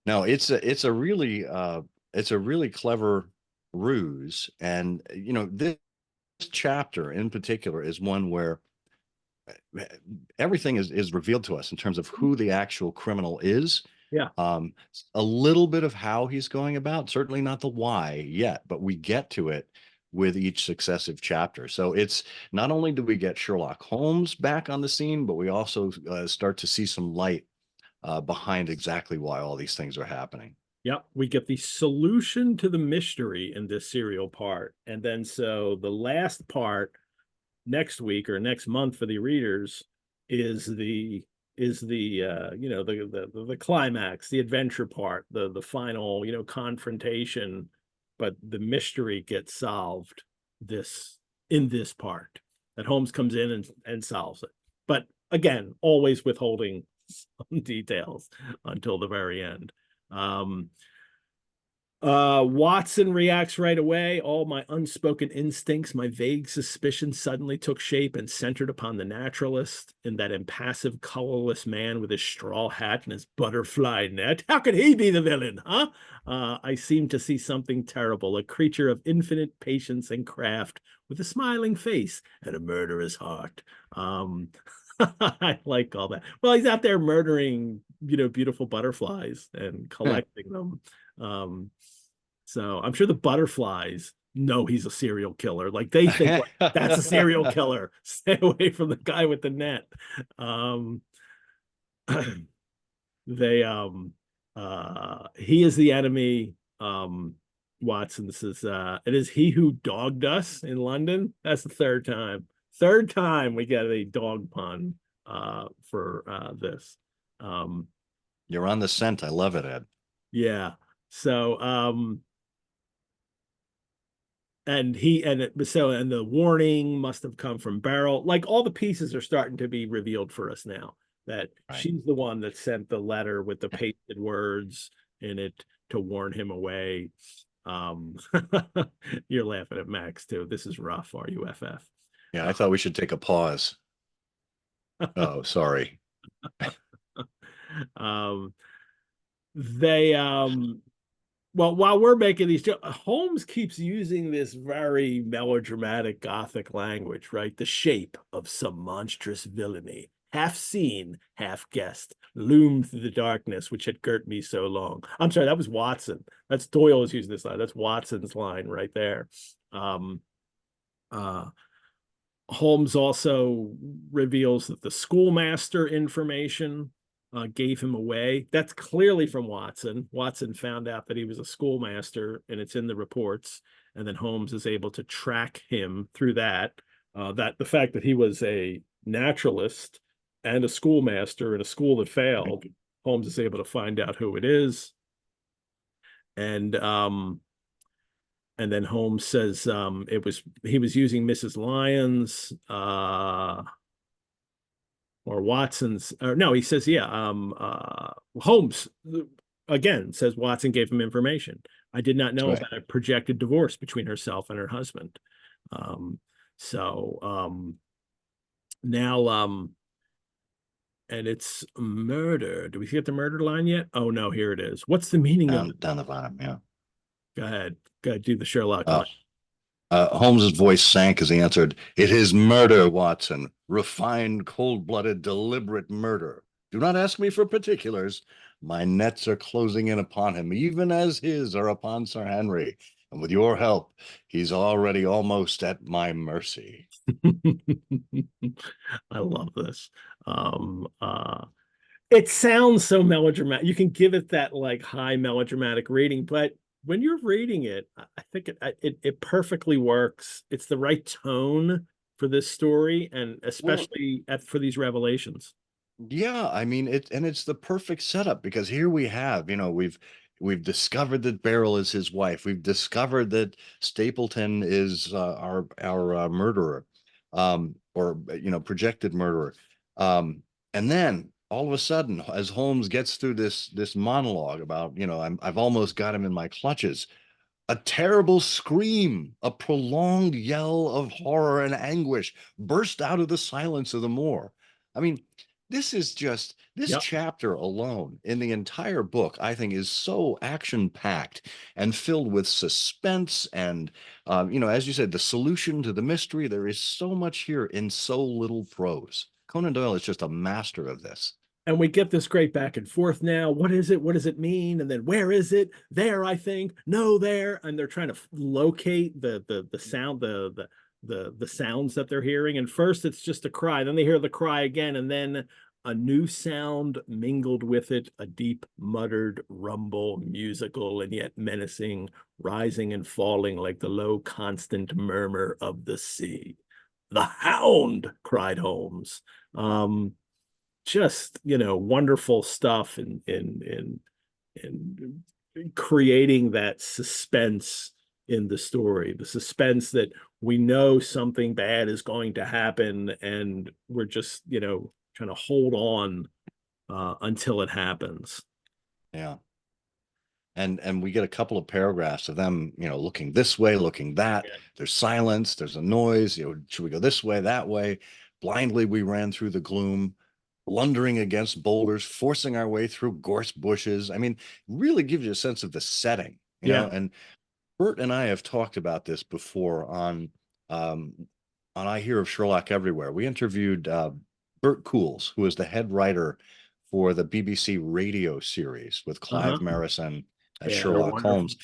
No, it's a really clever ruse, and you know, this chapter in particular is one where everything is revealed to us in terms of who the actual criminal is. Yeah. A little bit of how he's going about, certainly not the why yet, but we get to it with each successive chapter. So it's not only do we get Sherlock Holmes back on the scene, but we also start to see some light behind exactly why all these things are happening. Yep, we get the solution to the mystery in this serial part. And then so the last part next week or next month for the readers is the you know, the climax, the adventure part, the final, you know, confrontation, but the mystery gets solved in this part, that Holmes comes in and solves it. But again, always withholding some details until the very end. Watson reacts right away. All my unspoken instincts, my vague suspicions suddenly took shape and centered upon the naturalist, in that impassive, colorless man with his straw hat and his butterfly net. How could he be the villain, huh? I seemed to see something terrible, a creature of infinite patience and craft, with a smiling face and a murderous heart. I like all that. Well, he's out there murdering, you know, beautiful butterflies and collecting them. So I'm sure the butterflies know he's a serial killer. Like, they think, like, that's a serial killer. Stay away from the guy with the net. He is the enemy. Watson says, it is he who dogged us in London. That's the third time. Third time we get a dog pun for this. You're on the scent. I love it, Ed. Yeah. So and the warning must have come from Beryl. Like, all the pieces are starting to be revealed for us now, that Right. she's the one that sent the letter with the pasted words in it to warn him away. You're laughing at Max too. This is rough, RUFF. Yeah, I thought we should take a pause. Oh, sorry. They well, while we're making these jokes, Holmes keeps using this very melodramatic Gothic language, right? The shape of some monstrous villainy, half seen, half guessed, loomed through the darkness which had girt me so long. I'm sorry, that was Watson. That's Doyle is using this line. That's Watson's line right there. Holmes also reveals that the schoolmaster information gave him away. That's clearly from Watson. Watson found out that he was a schoolmaster, and it's in the reports. And then Holmes is able to track him through that. That the fact that he was a naturalist and a schoolmaster in a school that failed, Holmes is able to find out who it is. And then Holmes says he was using Mrs. Lyons, or Watson's, or no, he says, Holmes again says Watson gave him information. I did not know about a projected divorce between herself and her husband. Now, and it's murder. Do we get the murder line yet? Oh no, here it is. What's the meaning of down the bottom? Yeah. Go ahead. Do the Sherlock line. Holmes's voice sank as he answered, "It is murder, Watson. Refined, cold-blooded, deliberate murder. Do not ask me for particulars. My nets are closing in upon him, even as his are upon Sir Henry. And with your help, he's already almost at my mercy." I love this. It sounds so melodramatic. You can give it that like high melodramatic rating, but when you're reading it, I think it perfectly works. It's the right tone for this story, and especially for these revelations. Yeah, I mean it's the perfect setup, because here we have, we've discovered that Beryl is his wife. We've discovered that Stapleton is our murderer, or projected murderer. And then all of a sudden, as Holmes gets through this monologue about, I've almost got him in my clutches, a terrible scream, a prolonged yell of horror and anguish burst out of the silence of the moor. I mean, this chapter alone in the entire book, I think, is so action-packed and filled with suspense and, as you said, the solution to the mystery. There is so much here in so little prose. Conan Doyle is just a master of this. And we get this great back and forth now. What is it? What does it mean? And then where is it? There, I think. No, there. And they're trying to locate the sound, the sounds that they're hearing. And first it's just a cry. Then they hear the cry again, and then a new sound mingled with it, a deep muttered rumble, musical and yet menacing, rising and falling like the low constant murmur of the sea. "The Hound!" cried Holmes. Just wonderful stuff in creating that suspense in the story, the suspense that we know something bad is going to happen, and we're just trying to hold on until it happens. Yeah. And we get a couple of paragraphs of them, looking this way, looking that. Yeah. There's silence, there's a noise. Should we go this way, that way? Blindly we ran through the gloom, blundering against boulders, forcing our way through gorse bushes. I mean, really gives you a sense of the setting, know. And Bert and I have talked about this before on I Hear of Sherlock Everywhere. We interviewed Bert Coules, who is the head writer for the BBC radio series with Clive Merrison as Sherlock Holmes.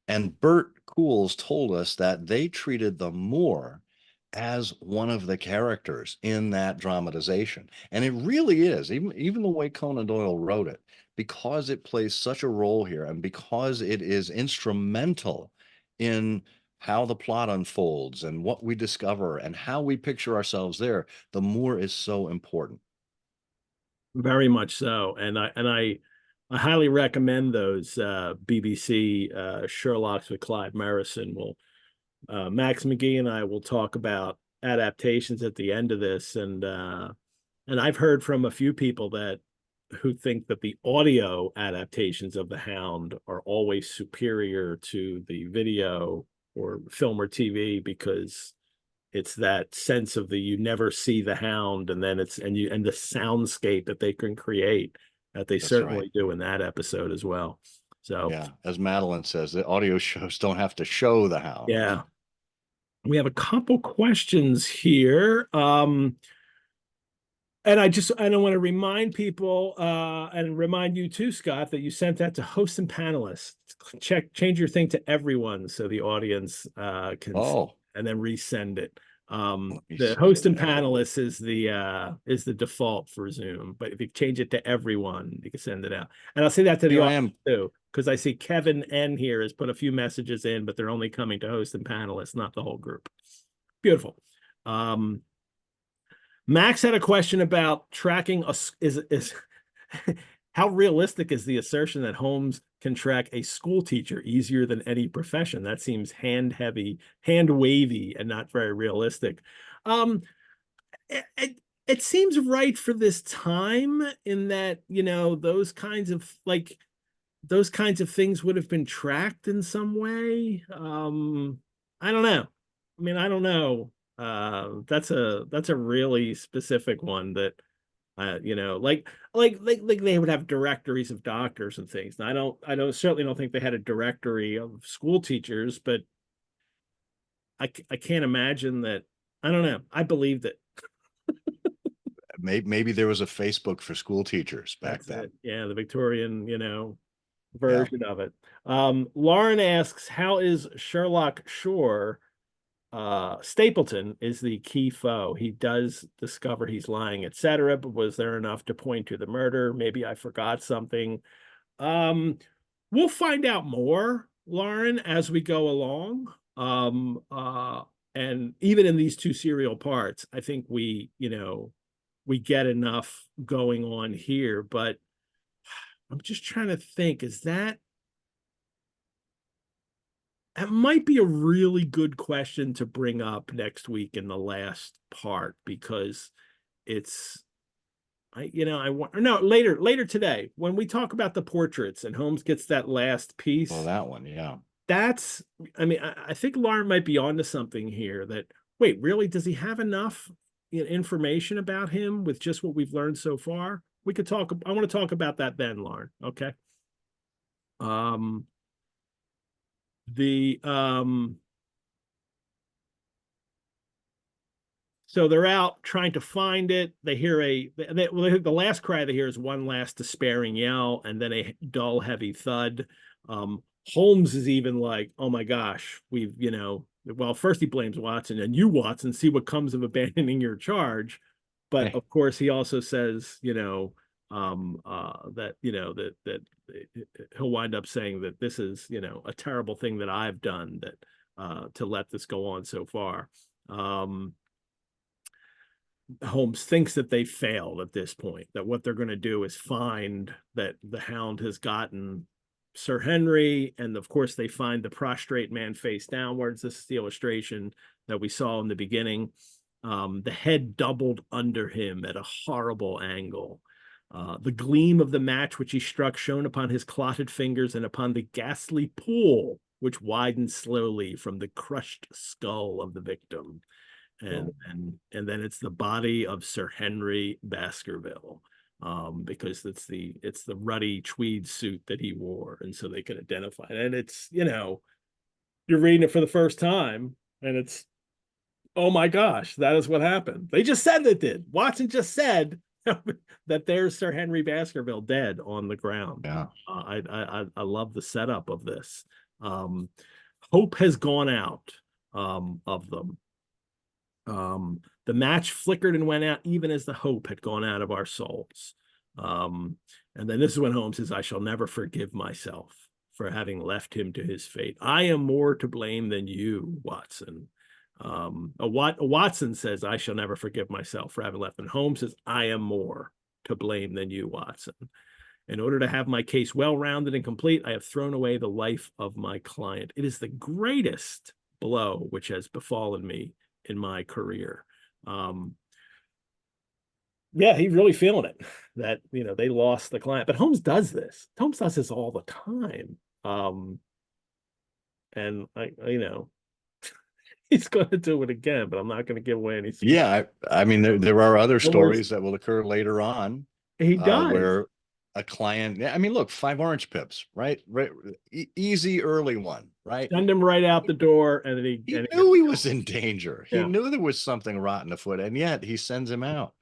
And Bert Coules told us that they treated the Moor as one of the characters in that dramatization. And it really is, even the way Conan Doyle wrote it, because it plays such a role here, and because it is instrumental in how the plot unfolds and what we discover and how we picture ourselves there, the Moor is so important. Very much so. And I highly recommend those BBC Sherlocks with Clive Merrison. Max McGee and I will talk about adaptations at the end of this, and I've heard from a few people who think that the audio adaptations of The Hound are always superior to the video or film or TV, because it's that sense of you never see the Hound, and then and the soundscape that they can create, that they certainly do in that episode as well. So yeah, as Madeline says, the audio shows don't have to show the Hound. Yeah. We have a couple questions here. And I don't want to remind people and remind you too, Scott, that you sent that to hosts and panelists. Change your thing to everyone so the audience can see, and then resend it. me The see host and there. panelists is the default for Zoom, but if you change it to everyone, you can send it out. And I'll say that to the Here I audience am. too, because I see Kevin N here has put a few messages in, but they're only coming to host and panelists, not the whole group. Beautiful. Max had a question about tracking is how realistic is the assertion that Holmes can track a school teacher easier than any profession? That seems hand wavy, and not very realistic. It seems right for this time in that, those kinds of things would have been tracked in some way. I don't know. I mean, I don't know. That's a really specific one that like they would have directories of doctors and things. And I certainly don't think they had a directory of school teachers, but I can't imagine that. I don't know. I believed it. Maybe there was a Facebook for school teachers back That's then. it. Yeah, the Victorian, Yeah. version of it. Lauren asks, how is Sherlock sure Stapleton is the key foe? He does discover he's lying, etc., but was there enough to point to the murder? Maybe I forgot something. Um, we'll find out more, Lauren, as we go along. And even in these two serial parts, I think we get enough going on here, but I'm just trying to think, that might be a really good question to bring up next week in the last part, because it's I want no later today when we talk about the portraits and Holmes gets that last Well, piece. that one, yeah. That's I think Lauren might be onto something here. That wait, really, does he have enough information about him with just what we've learned so far? We could talk. I want to talk about that then, Lauren. Okay. The So they're out trying to find it. They hear the last cry they hear is one last despairing yell, and then a dull, heavy thud. Holmes is even like, "Oh my gosh, well, first he blames Watson, and you, Watson, see what comes of abandoning your charge." But of course, he also says, that he'll wind up saying that this is, a terrible thing that I've done, that to let this go on so far. Holmes thinks that they failed at this point, that what they're going to do is find that the Hound has gotten Sir Henry, and of course they find the prostrate man face downwards. This is the illustration that we saw in the beginning. The head doubled under him at a horrible angle. The gleam of the match which he struck shone upon his clotted fingers and upon the ghastly pool which widened slowly from the crushed skull of the victim. And then it's the body of Sir Henry Baskerville, because it's the ruddy tweed suit that he wore, and so they can identify it. And it's you're reading it for the first time, and it's, oh my gosh, that is what happened. They just said it did. Watson just said that there's Sir Henry Baskerville dead on the ground. Yeah. I love the setup of this. Hope has gone out of them. The match flickered and went out even as the hope had gone out of our souls. And then this is when Holmes says, I shall never forgive myself for having left him to his fate. I am more to blame than you, Watson. Watson says, I shall never forgive myself for having left him. Holmes says, I am more to blame than you, Watson. In order to have my case well-rounded and complete, I have thrown away the life of my client. It is the greatest blow which has befallen me in my career. Yeah, he's really feeling it, that they lost the client. But Holmes does this. Holmes does this all the time. And he's going to do it again, but I'm not going to give away any. Yeah, I mean, there are other Almost. stories that will occur later on. He does. Where a client, I mean, look, 5 orange pips, right? Easy early one, right? Send him right out the door, and then he knew he was in danger. He Yeah. knew there was something rotten afoot, and yet he sends him out.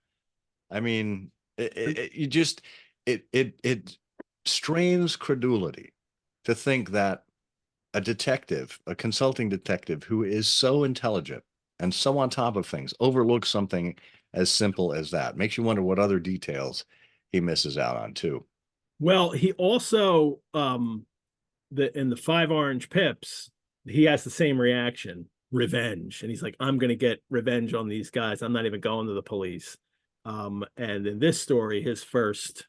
I mean, it strains credulity to think that a consulting detective who is so intelligent and so on top of things, overlooks something as simple as that. Makes you wonder what other details he misses out on too. Well, he also in the Five Orange Pips, he has the same reaction, revenge. And he's like, I'm gonna get revenge on these guys. I'm not even going to the police. And in this story, his first,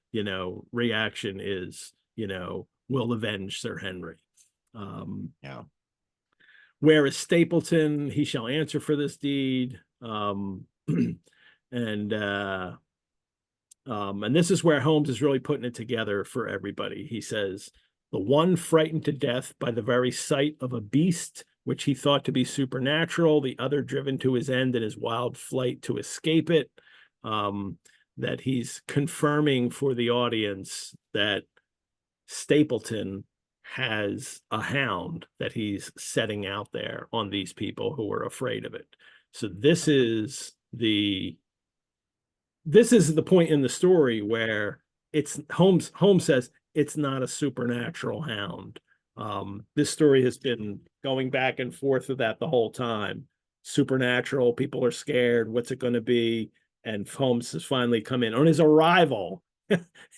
reaction is, we'll avenge Sir Henry. Yeah. Whereas Stapleton, he shall answer for this deed. And this is where Holmes is really putting it together for everybody. He says, the one frightened to death by the very sight of a beast which he thought to be supernatural, the other driven to his end in his wild flight to escape it. That he's confirming for the audience that Stapleton has a hound that he's setting out there on these people who are afraid of it. So this is the point in the story where it's Holmes says it's not a supernatural hound. This story has been going back and forth with that the whole time. Supernatural, people are scared. What's it going to be? And Holmes has finally come in on his arrival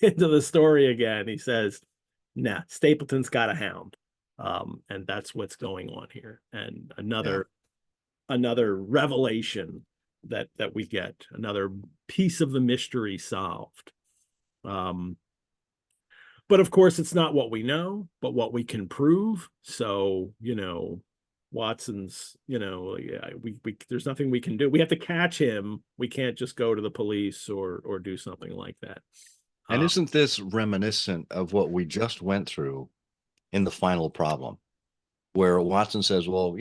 into the story again. He says, nah, Stapleton's got a hound. And that's what's going on here. And another revelation that we get, another piece of the mystery solved. But of course, it's not what we know, but what we can prove. So, Watson's, there's nothing we can do. We have to catch him. We can't just go to the police or do something like that. And isn't this reminiscent of what we just went through in The Final Problem, where Watson says, well,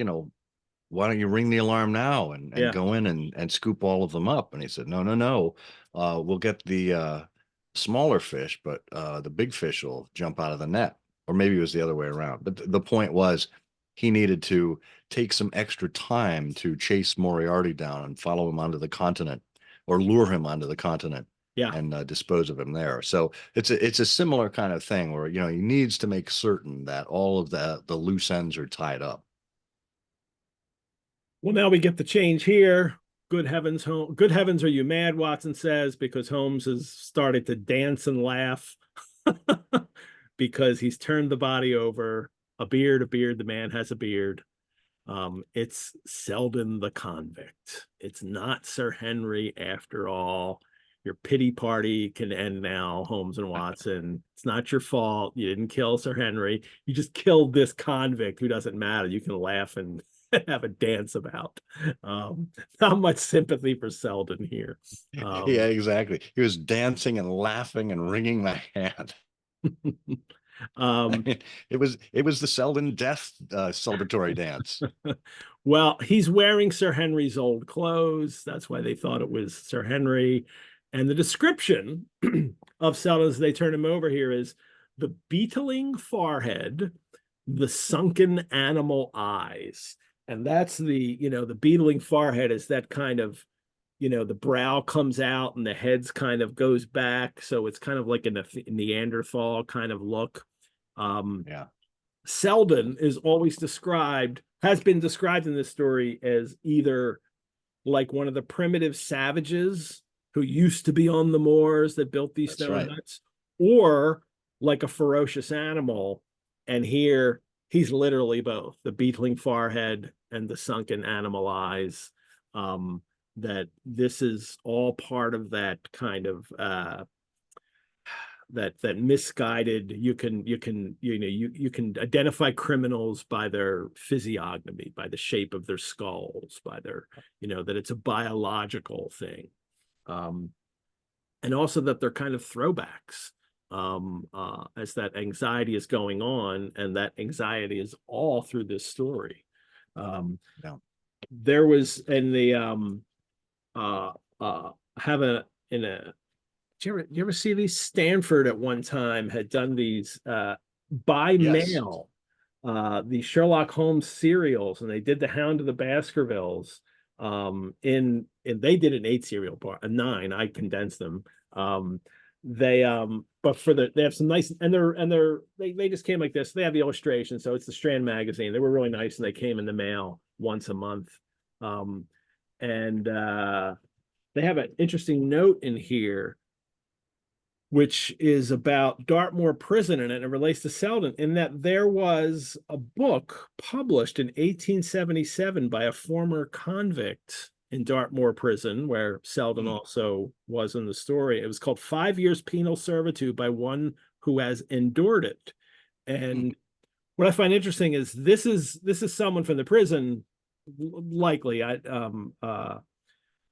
why don't you ring the alarm now and go in and scoop all of them up? And he said, no. We'll get the smaller fish, but the big fish will jump out of the net. Or maybe it was the other way around. But the point was he needed to take some extra time to chase Moriarty down and follow him onto the continent, or lure him onto the continent. And dispose of him there. So it's a similar kind of thing where, he needs to make certain that all of the loose ends are tied up. Well, now we get the change here. Good heavens, good heavens, are you mad? Watson says, because Holmes has started to dance and laugh because he's turned the body over. A beard. The man has a beard. It's Selden the convict. It's not Sir Henry after all. Your pity party can end now, Holmes and Watson. It's not your fault. You didn't kill Sir Henry. You just killed this convict who doesn't matter. You can laugh and have a dance about. Not much sympathy for Selden here. Yeah, exactly. He was dancing and laughing and wringing the hand. It was the Selden death celebratory dance. Well, he's wearing Sir Henry's old clothes. That's why they thought it was Sir Henry. And the description of Selden as they turn him over here is the beetling forehead, the sunken animal eyes. And that's the beetling forehead is that kind of, the brow comes out and the head's kind of goes back. So it's kind of like a Neanderthal kind of look. Selden is always has been described in this story as either like one of the primitive savages who used to be on the moors that built these stone huts, or like a ferocious animal. And here he's literally both, the beetling forehead and the sunken animal eyes. That this is all part of that kind of that misguided, you can identify criminals by their physiognomy, by the shape of their skulls, by their, that it's a biological thing. And also that they're kind of throwbacks as that anxiety is going on, and that anxiety is all through this story. There was in the did you ever see these? Stanford at one time had done these by mail, the Sherlock Holmes serials, and they did the Hound of the Baskervilles. And they did an 8 serial part, a 9. I condensed them. They have some nice, and they just came like this. They have the illustration, so it's the Strand Magazine. They were really nice, and they came in the mail once a month. And they have an interesting note in here, which is about Dartmoor prison, and it relates to Selden, in that there was a book published in 1877 by a former convict in Dartmoor prison, where Selden also was in the story. It was called 5 Years Penal Servitude by One Who Has Endured It. And what I find interesting is this is someone from the prison, likely, who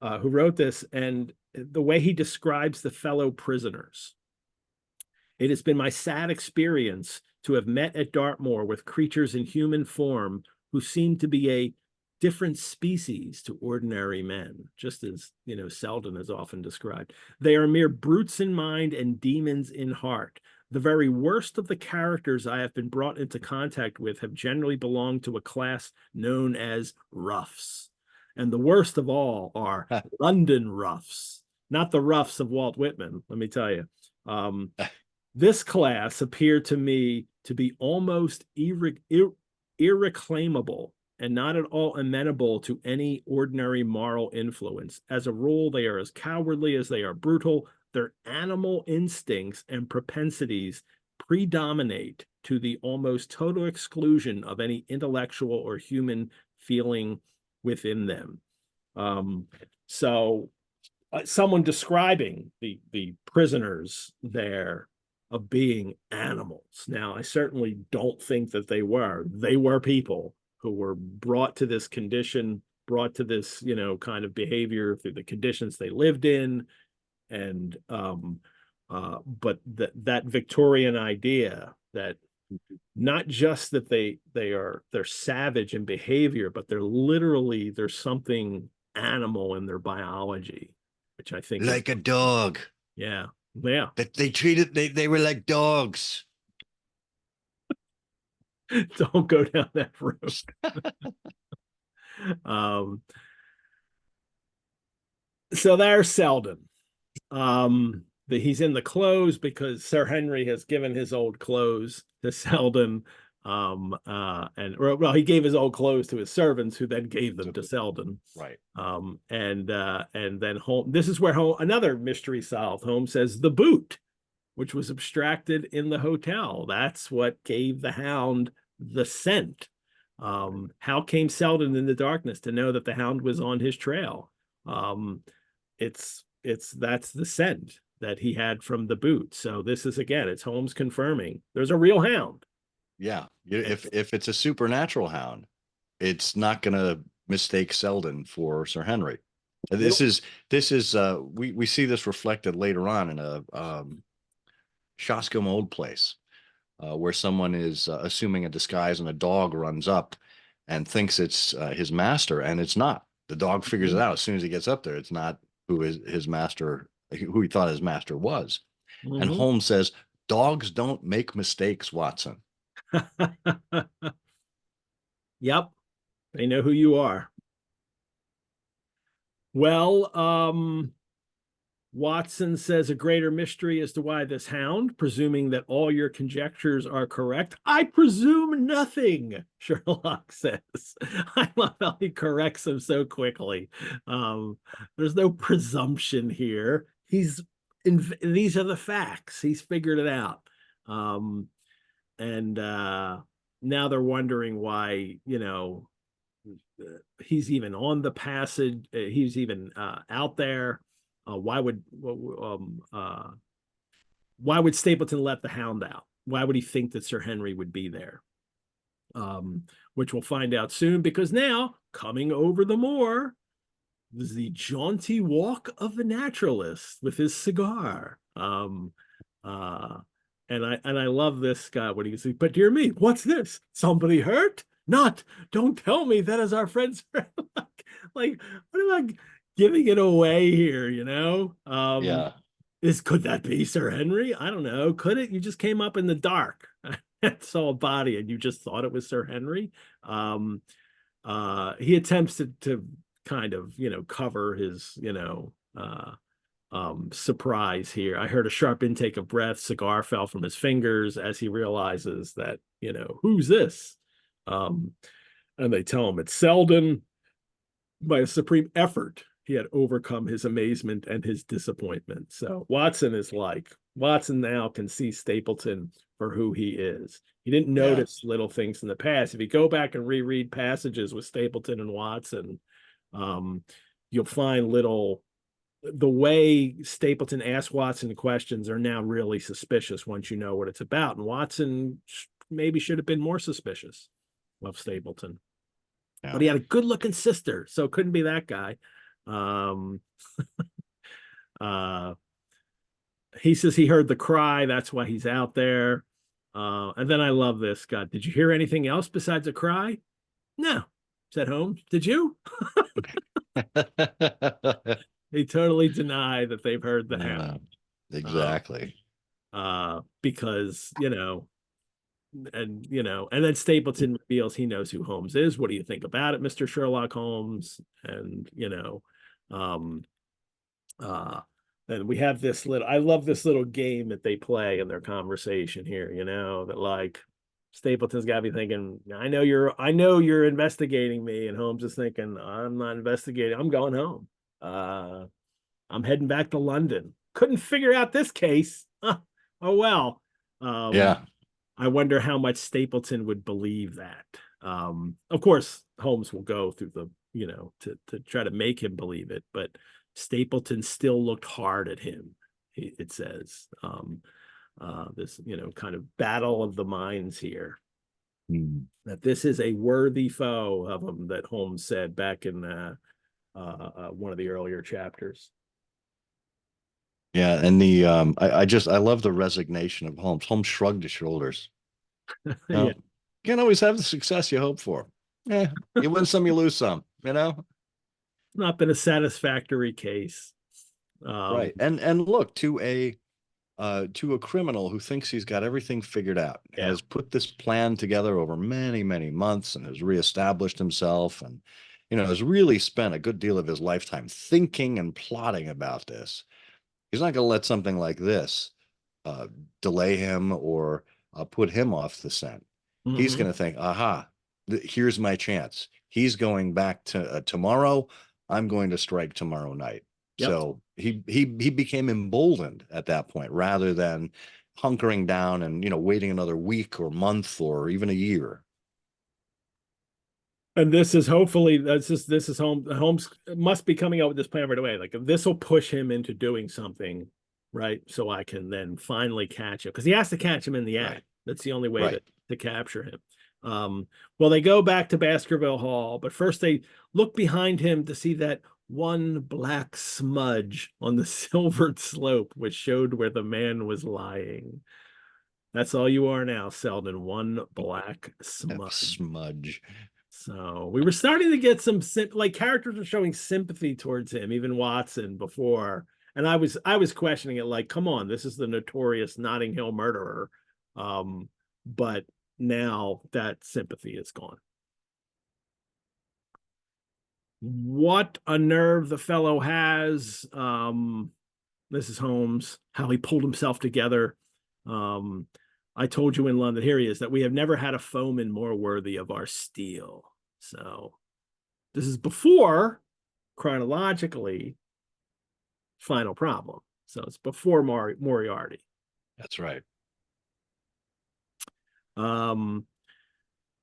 wrote this, and the way he describes the fellow prisoners. It has been my sad experience to have met at Dartmoor with creatures in human form who seem to be a different species to ordinary men, just as, Selden is often described. They are mere brutes in mind and demons in heart. The very worst of the characters I have been brought into contact with have generally belonged to a class known as roughs. And the worst of all are London roughs, not the roughs of Walt Whitman, let me tell you. This class appeared to me to be almost irreclaimable and not at all amenable to any ordinary moral influence. As a rule, they are as cowardly as they are brutal. Their animal instincts and propensities predominate to the almost total exclusion of any intellectual or human feeling within them. Someone describing the prisoners there of being animals. Now, I certainly don't think that they were. They were people who were brought to this condition, brought to this, kind of behavior through the conditions they lived in. And but that Victorian idea that not just that they're savage in behavior, but there's something animal in their biology, which I think like a dog. Yeah. That they were like dogs. Don't go down that road. So there's Selden. He's in the clothes because Sir Henry has given his old clothes to Selden. He gave his old clothes to his servants, who then gave them to Selden. Right. And then Holmes, this is where another mystery solved. Holmes says the boot, which was abstracted in the hotel. That's what gave the Hound the scent. How came Selden in the darkness to know that the Hound was on his trail? That's the scent that he had from the boot. So this is, again, it's Holmes confirming there's a real Hound. Yeah. If it's a supernatural Hound, it's not going to mistake Selden for Sir Henry. This is we see this reflected later on in a Shoscombe Old Place, where someone is assuming a disguise and a dog runs up and thinks it's his master, and it's not. The dog figures it out as soon as he gets up there. It's not who his master, who he thought his master was. And Holmes says, dogs don't make mistakes, Watson. Yep. They know who you are. Well, Watson says a greater mystery as to why this Hound, presuming that all your conjectures are correct. I presume nothing, Sherlock says. I love how he corrects him so quickly. There's no presumption here. These are the facts. He's figured it out. And now they're wondering why, he's even on the passage. He's even out there. Why would Stapleton let the Hound out? Why would he think that Sir Henry would be there? Which we'll find out soon, because now, coming over the moor, is the jaunty walk of the naturalist with his cigar. And I love this guy when he says, "But dear me, what's this? Somebody hurt? Not. Don't tell me that is our friend." Like, what am I giving it away here? Yeah. Could that be Sir Henry? I don't know. Could it? You just came up in the dark and saw a body, and you just thought it was Sir Henry. He attempts to kind of cover his surprise here. I heard a sharp intake of breath. Cigar fell from his fingers as he realizes that, who's this? And they tell him it's Selden. by a supreme effort, he had overcome his amazement and his disappointment. So Watson now can see Stapleton for who he is. He didn't Yeah. notice little things in the past. If you go back and reread passages with Stapleton and Watson, you'll find the way Stapleton asks Watson questions are now really suspicious once you know what it's about. And Watson maybe should have been more suspicious of Stapleton. Yeah. But he had a good looking sister, so it couldn't be that guy. Um, he says he heard the cry. That's why he's out there. And then I love this. God, did you hear anything else besides a cry? No, said Holmes. Did you? They totally deny that they've heard the Hound. Exactly. Because, and then Stapleton reveals he knows who Holmes is. What do you think about it, Mr. Sherlock Holmes? And and we have this I love this little game that they play in their conversation here, that like Stapleton's got to be thinking, I know you're investigating me, and Holmes is thinking, I'm not investigating, I'm going home. I'm heading back to London. Couldn't figure out this case. Oh well. Yeah. I wonder how much Stapleton would believe that. Of course, Holmes will go through the, to try to make him believe it, but Stapleton still looked hard at him. It says this, kind of battle of the minds here. That this is a worthy foe of him, that Holmes said back in one of the earlier chapters. Yeah, and I love the resignation of Holmes. Holmes shrugged his shoulders. Yeah. You can't always have the success you hope for. You win some, you lose some, Not been a satisfactory case. Right. And look, to a criminal who thinks he's got everything figured out, has put this plan together over many, many months, and has reestablished himself, and has really spent a good deal of his lifetime thinking and plotting about this. He's not going to let something like this delay him or put him off the scent. He's going to think, aha, here's my chance. He's going back to tomorrow. I'm going to strike tomorrow night. Yep. So he became emboldened at that point, rather than hunkering down and waiting another week or month or even a year. And this is hopefully this is Holmes must be coming out with this plan right away. Like, this will push him into doing something, right? So I can then finally catch him, because he has to catch him in the act. Right. That's the only way to capture him. Well, they go back to Baskerville Hall, but first they look behind him to see that one black smudge on the silvered slope, which showed where the man was lying. That's all you are now, Selden. One black smudge. So we were starting to get some characters are showing sympathy towards him, even Watson before. And I was questioning it, like, come on, this is the notorious Notting Hill murderer. But now that sympathy is gone. What a nerve the fellow has. This is Holmes, how he pulled himself together. I told you in London, here he is, that we have never had a foeman more worthy of our steel. So this is before, chronologically, Final Problem. So it's before Moriarty. That's right.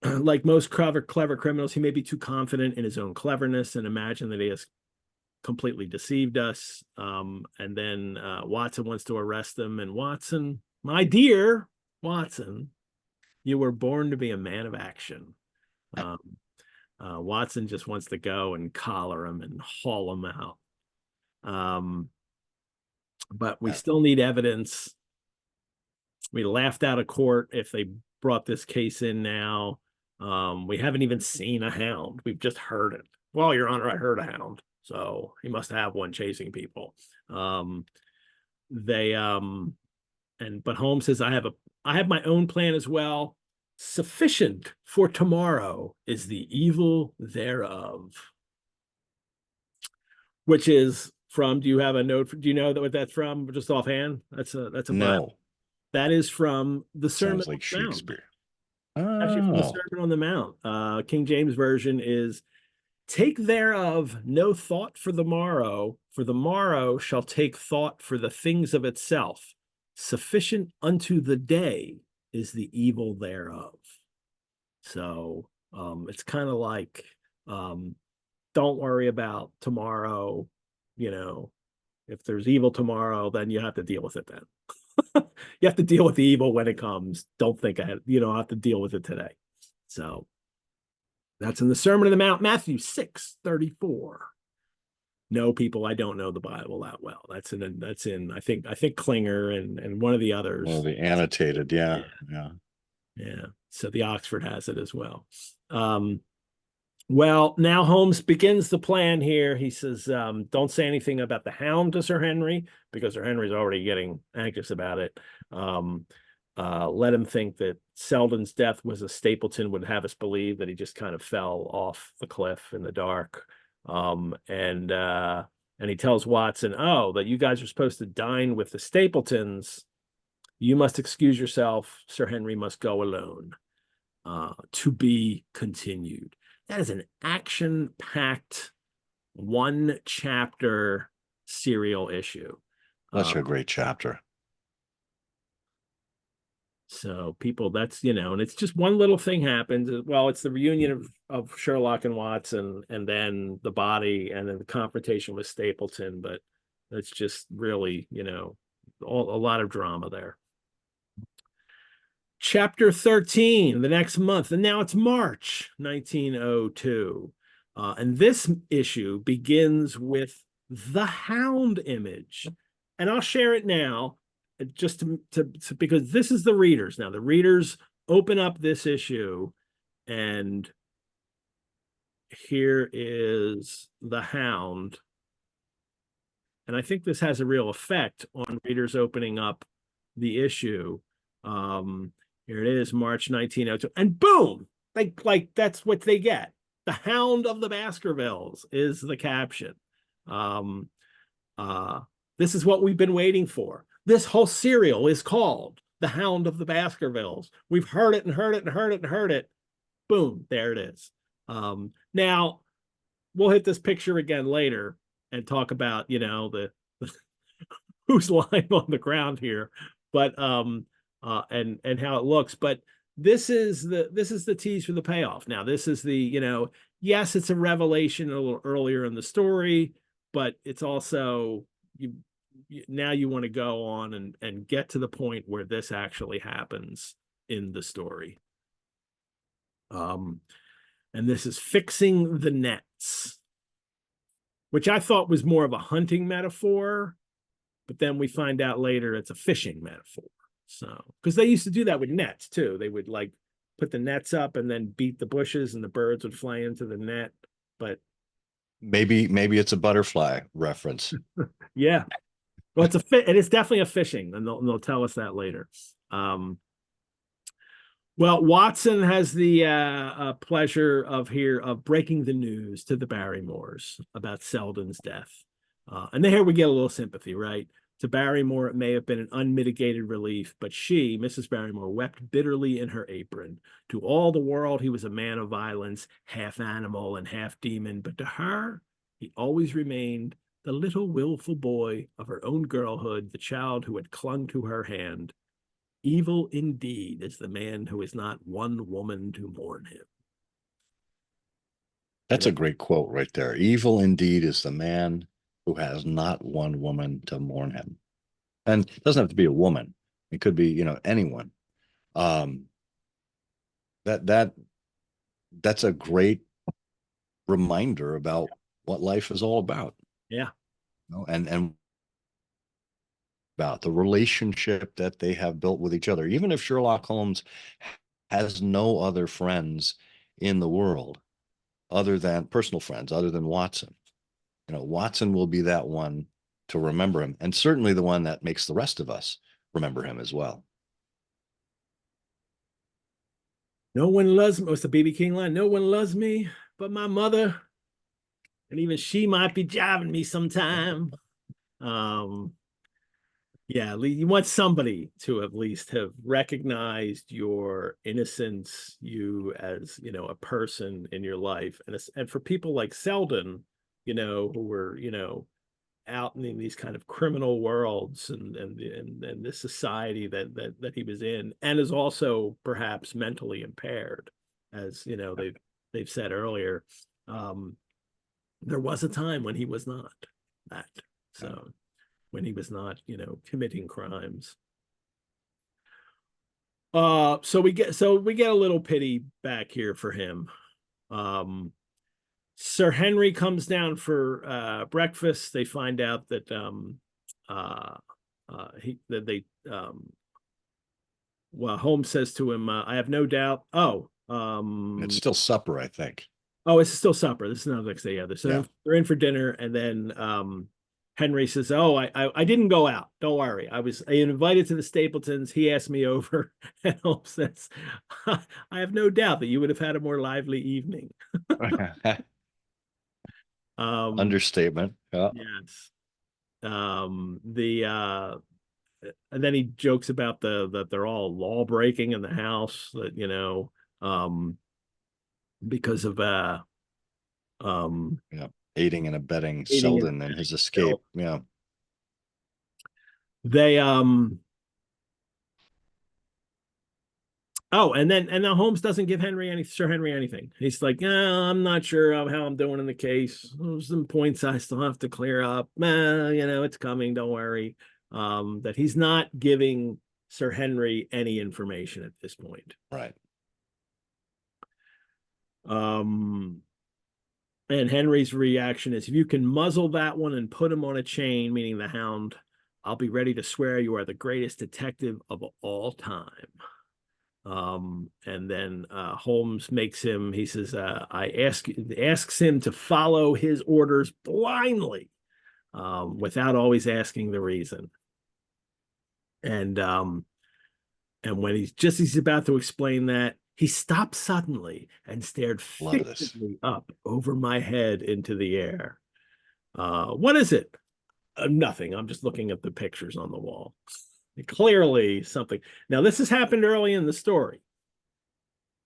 Like most clever criminals, he may be too confident in his own cleverness and imagine that he has completely deceived us. And then Watson wants to arrest him. And Watson, my dear Watson, you were born to be a man of action. Watson just wants to go and collar him and haul him out. But we still need evidence. We laughed out of court if they brought this case in now. We haven't even seen a hound. We've just heard it. Well, Your Honor, I heard a hound, so he must have one chasing people. But Holmes says, I have my own plan as well. Sufficient for tomorrow is the evil thereof. Which is from, do you have a note? Do you know what that's from? Just offhand? That's a no. Bible. That is from the Sermon on the Mount. Shakespeare. Actually, from the Sermon on the Mount. King James version is Take thereof no thought for the morrow shall take thought for the things of itself. Sufficient unto the day is the evil thereof. So it's kind of like, don't worry about tomorrow. You know, if there's evil tomorrow, then you have to deal with it then. You have to deal with the evil when it comes. Don't think ahead. You don't have to deal with it today. So that's in the Sermon on the Mount, Matthew 6:34. No, people, I don't know the Bible that well. That's in I think Klinger and one of the others. Well, the annotated, yeah. So the Oxford has it as well. Well, now Holmes begins the plan here. He says, don't say anything about the Hound to Sir Henry, because Sir Henry's already getting anxious about it. Let him think that Selden's death was a Stapleton would have us believe that he just kind of fell off the cliff in the dark. And he tells Watson, oh, that you guys are supposed to dine with the Stapletons. You must excuse yourself. Sir Henry must go alone. To be continued. That is an action-packed, one-chapter serial issue. That's a great chapter. So people, that's, and it's just one little thing happens. Well, it's the reunion of Sherlock and Watson, and then the body, and then the confrontation with Stapleton. But it's just really, a lot of drama there. Chapter 13, the next month, and now it's March 1902. And this issue begins with the Hound image. And I'll share it now, just to because this is the readers. Now, the readers open up this issue, and here is the Hound. And I think this has a real effect on readers opening up the issue. Here it is, March 1902, and boom, like that's what they get. The Hound of the Baskervilles is the caption. This is what we've been waiting for. This whole serial is called The Hound of the Baskervilles. We've heard it and heard it and heard it and heard it. Boom, there it is. Now we'll hit this picture again later and talk about, the who's lying on the ground here, but and how it looks. But this is the tease for the payoff. Now, this is the, yes, it's a revelation a little earlier in the story, but it's also now you want to go on and get to the point where this actually happens in the story. And this is fixing the nets, which I thought was more of a hunting metaphor, but then we find out later it's a fishing metaphor. So, because they used to do that with nets too. They would like put the nets up and then beat the bushes, and the birds would fly into the net. But maybe it's a butterfly reference. Yeah, well, it is definitely a fishing, and they'll tell us that later. Well, Watson has the pleasure of breaking the news to the Barrymores about Selden's death, and here we get a little sympathy, right? To Barrymore, it may have been an unmitigated relief, but she, Mrs. Barrymore, wept bitterly in her apron. To all the world, he was a man of violence, half animal and half demon, but to her, he always remained the little willful boy of her own girlhood, the child who had clung to her hand. Evil indeed is the man who has not one woman to mourn him. That's a great quote right there. Evil indeed is the man who has not one woman to mourn him. And it doesn't have to be a woman. It could be, anyone. That's a great reminder about what life is all about. Yeah. And about the relationship that they have built with each other. Even if Sherlock Holmes has no other friends in the world, other than personal friends, other than Watson. Watson will be that one to remember him, and certainly the one that makes the rest of us remember him as well. No one loves me. What's the B.B. King line? No one loves me but my mother, and even she might be jiving me sometime. Yeah, you want somebody to at least have recognized your innocence, you as, a person in your life. And for people like Selden, who were, out in these kind of criminal worlds and this society that he was in, and is also perhaps mentally impaired, as they've said earlier. Um, there was a time when he was not that. Yeah. So when he was not, committing crimes. So we get a little pity back here for him. Sir Henry comes down for breakfast. They find out that well, Holmes says to him, I have no doubt. It's still supper, I think. Oh, it's still supper. This is not the next day. Yeah, Yeah. they're in for dinner, and then Henry says, "Oh, I didn't go out. Don't worry. I invited to the Stapletons. He asked me over." And Holmes says, "I have no doubt that you would have had a more lively evening." Understatement. Yeah. Yes. The and then he jokes about that they're all law breaking in the house, that because of Yeah. Aiding and abetting aiding and Selden in his abetting escape. Yeah. they Oh, and then Holmes doesn't give Sir Henry anything. He's like, I'm not sure how I'm doing in the case. There's some points I still have to clear up. It's coming. Don't worry. That he's not giving Sir Henry any information at this point. Right. And Henry's reaction is, if you can muzzle that one and put him on a chain, meaning the Hound, I'll be ready to swear you are the greatest detective of all time. And then Holmes makes him, he says, asks him to follow his orders blindly, without always asking the reason. And when he's about to explain that, he stopped suddenly and stared fixedly up over my head into the air. What is it? Nothing. I'm just looking at the pictures on the wall. Clearly something. Now, this has happened early in the story.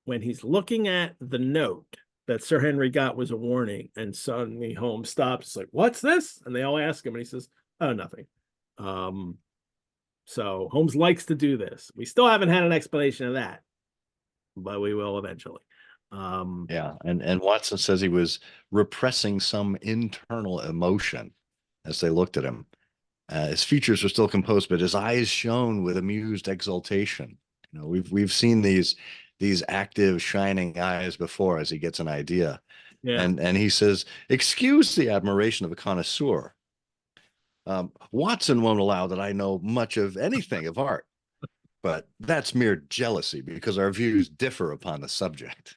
When he's looking at the note that Sir Henry got was a warning, and suddenly Holmes stops. It's like, what's this? And they all ask him, and he says, oh, nothing. So Holmes likes to do this. We still haven't had an explanation of that, but we will eventually. Yeah. And Watson says he was repressing some internal emotion as they looked at him. His features were still composed, but his eyes shone with amused exultation. We've seen these active, shining eyes before as he gets an idea. Yeah. And he says, "Excuse the admiration of a connoisseur. Watson won't allow that I know much of anything of art, but that's mere jealousy because our views differ upon the subject."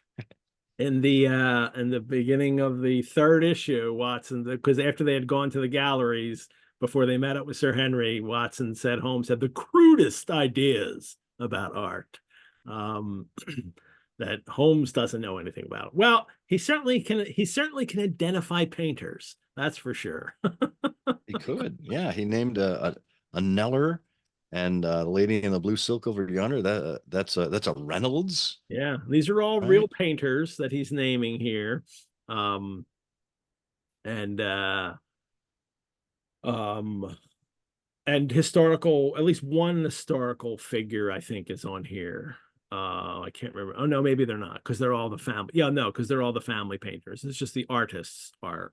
In the beginning of the third issue, Watson, because after they had gone to the galleries before they met up with Sir Henry, Watson said Holmes had the crudest ideas about art, that Holmes doesn't know anything about. Well, he certainly can identify painters. That's for sure. He could. Yeah, he named a Kneller, and the lady in the blue silk over yonder. That's a Reynolds. Yeah, these are all Right. real painters that he's naming here. And historical, at least one historical figure, I think, is on here. I can't remember. Oh no, maybe they're not, because they're all the family. Yeah, no, because they're all the family painters. It's just the artists are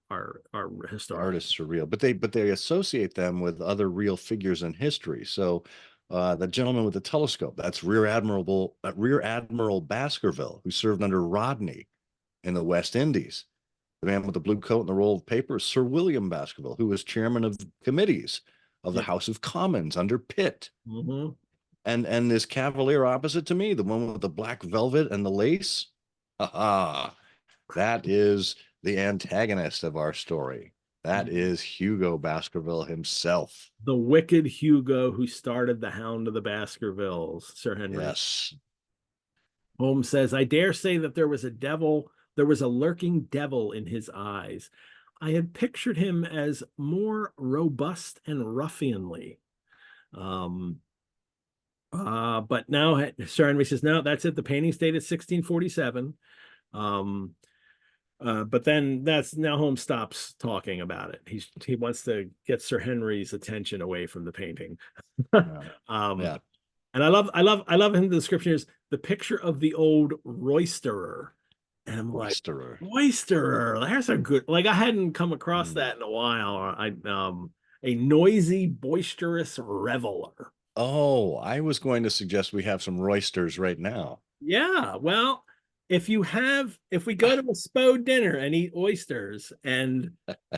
historical. Artists are real, but they associate them with other real figures in history. So the gentleman with the telescope, that's Rear Admiral Baskerville, who served under Rodney in the West Indies. The man with the blue coat and the roll of paper is Sir William Baskerville, who was chairman of committees of the House of Commons under Pitt. Mm-hmm. And this cavalier opposite to me, the one with the black velvet and the lace, that is the antagonist of our story. That is Hugo Baskerville himself. The wicked Hugo who started the Hound of the Baskervilles, Sir Henry. Yes. Holmes says, I dare say that there was a lurking devil in his eyes. I had pictured him as more robust and ruffianly. But now Sir Henry says, no, that's it. The painting's dated 1647. But then now Holmes stops talking about it. He wants to get Sir Henry's attention away from the painting. Yeah. And I love in the description is the picture of the old roisterer. And I'm like, Roisterer. roisterer, there's a good, like I hadn't come across that in a while. A noisy, boisterous reveler. Oh, I was going to suggest we have some roisters right now. Yeah, well, if we go to a Spo dinner and eat oysters and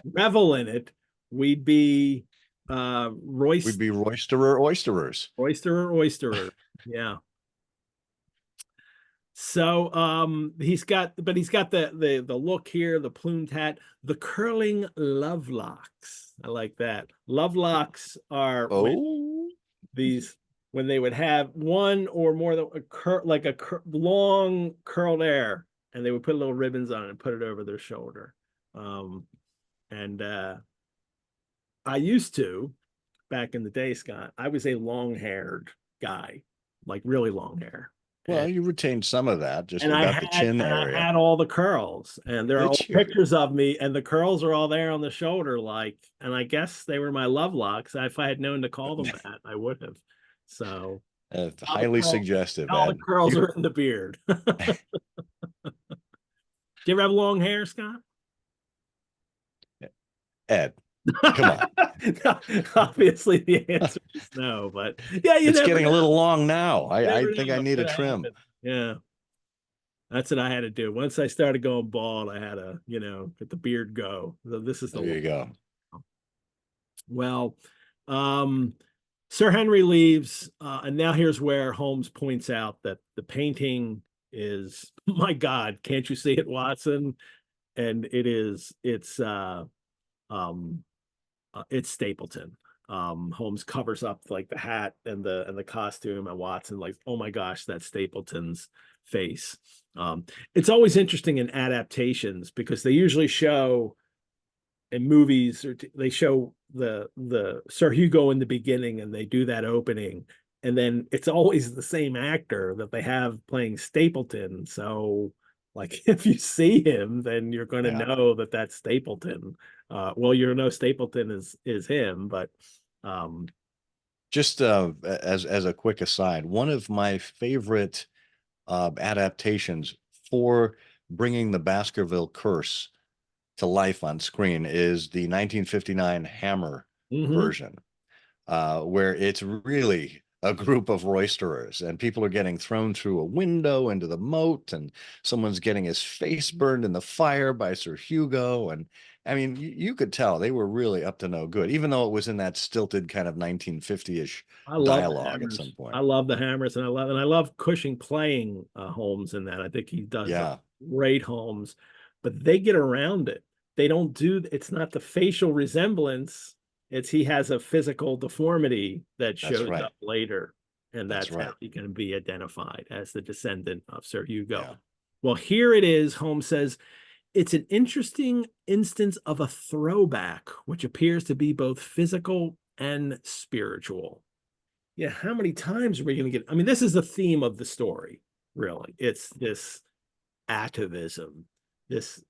revel in it, we'd be We'd be roisterer oysterers. oysterer. Yeah. So he's got the look here, the plumed hat, the curling love locks. I like that. Love locks are when they would have one or more than a long curled hair, and they would put little ribbons on it and put it over their shoulder. And I used to, back in the day, Scott, I was a long-haired guy, like really long hair. Well, you retained some of that, just and about the chin area. I had all the curls, and there are all pictures of me, and the curls are all there on the shoulder, and I guess they were my love locks. If I had known to call them that, I would have. So highly suggestive. All the curls are in the beard. Do you ever have long hair, Scott? Ed, come on. No, obviously the answer is no, but yeah, it's getting a little long now. I think I need a trim. Happen. Yeah, that's what I had to do. Once I started going bald, I had to, get the beard go. So this is there you go. Well, Sir Henry leaves, and now here's where Holmes points out that the painting is, my God, can't you see it, Watson? And it's Stapleton. Holmes covers up like the hat and the costume, and Watson like, oh my gosh, that's Stapleton's face. It's always interesting in adaptations because they usually show in movies they show the Sir Hugo in the beginning, and they do that opening, and then it's always the same actor that they have playing Stapleton. So like if you see him, then you're going to know that that's Stapleton. Well, Stapleton is him, but just as a quick aside, one of my favorite adaptations for bringing the Baskerville curse to life on screen is the 1959 Hammer version, where it's really a group of roisterers and people are getting thrown through a window into the moat, and someone's getting his face burned in the fire by Sir Hugo. And I mean, you could tell they were really up to no good, even though it was in that stilted kind of 1950-ish dialogue at some point. I love the Hammers, and I love Cushing playing Holmes in that. I think he does great Holmes, but they get around it. They don't it's not the facial resemblance. He has a physical deformity that shows up later, and that's how he can be identified as the descendant of Sir Hugo. Yeah. Well, here it is. Holmes says, it's an interesting instance of a throwback, which appears to be both physical and spiritual. Yeah, how many times are we going to get? I mean, this is the theme of the story, really. It's this atavism, this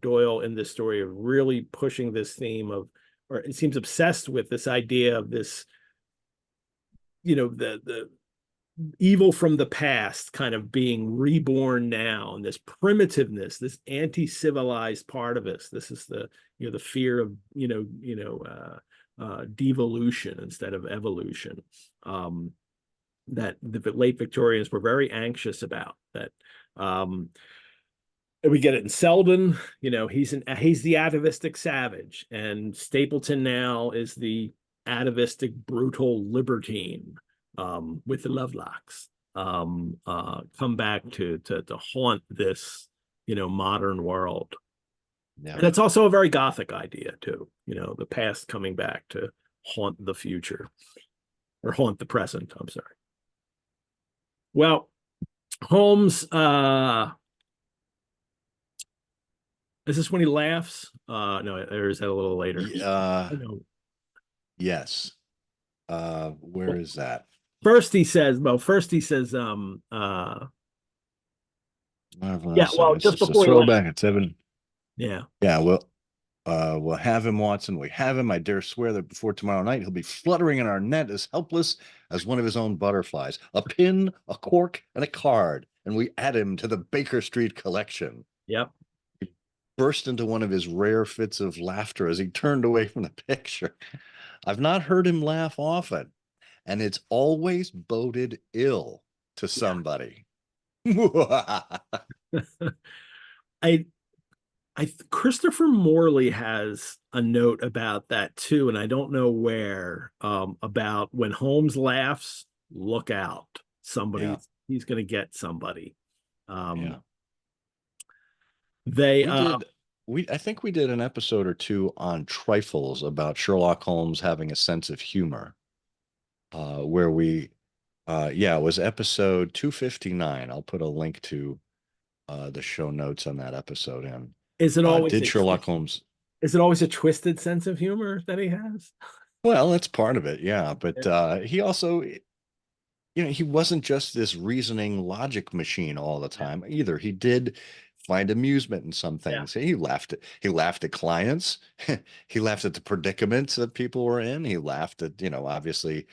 Doyle in this story of really pushing this theme of, or it seems obsessed with this idea of this, the evil from the past kind of being reborn now, and this primitiveness, this anti-civilized part of us. This is the fear of devolution instead of evolution, that the late Victorians were very anxious about. That we get it in Selden. He's the atavistic savage, and Stapleton now is the atavistic brutal libertine, with the lovelocks, come back to haunt this modern world. Yeah. And it's also a very Gothic idea too, the past coming back to haunt the future, or haunt the present, I'm sorry. Well, Holmes, is this when he laughs? No, or is that a little later? Yes. Where is that? First he says, yeah, Marvelous. well, It's just just a before he left. throwback at 7. Yeah. Yeah, we'll have him, Watson. We have him. I dare swear that before tomorrow night, he'll be fluttering in our net as helpless as one of his own butterflies. A pin, a cork, and a card. And we add him to the Baker Street collection. Yep. He burst into one of his rare fits of laughter as he turned away from the picture. I've not heard him laugh often, and it's always boded ill to somebody. I Christopher Morley has a note about that too, and I don't know where, about when Holmes laughs, look out. Yeah. He's gonna get somebody. Yeah. They I think we did an episode or two on trifles about Sherlock Holmes having a sense of humor. Where it was episode 259. I'll put a link to the show notes on that episode in. is it always Did Sherlock Holmes? Is it always a twisted sense of humor that he has? Well, that's part of it, yeah. But Yeah. he also, he wasn't just this reasoning logic machine all the time either. He did find amusement in some Yeah. things. He laughed at clients. He laughed at the predicaments that people were in. He laughed at, obviously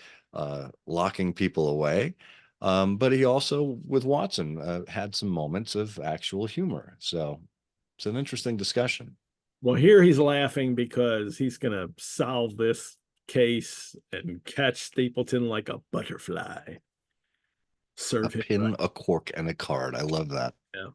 locking people away. But he also, with Watson, had some moments of actual humor. So it's an interesting discussion. Well, here he's laughing because he's gonna solve this case and catch Stapleton like a butterfly. A Serve him right. pin, a cork, and a card. I love that. Yeah.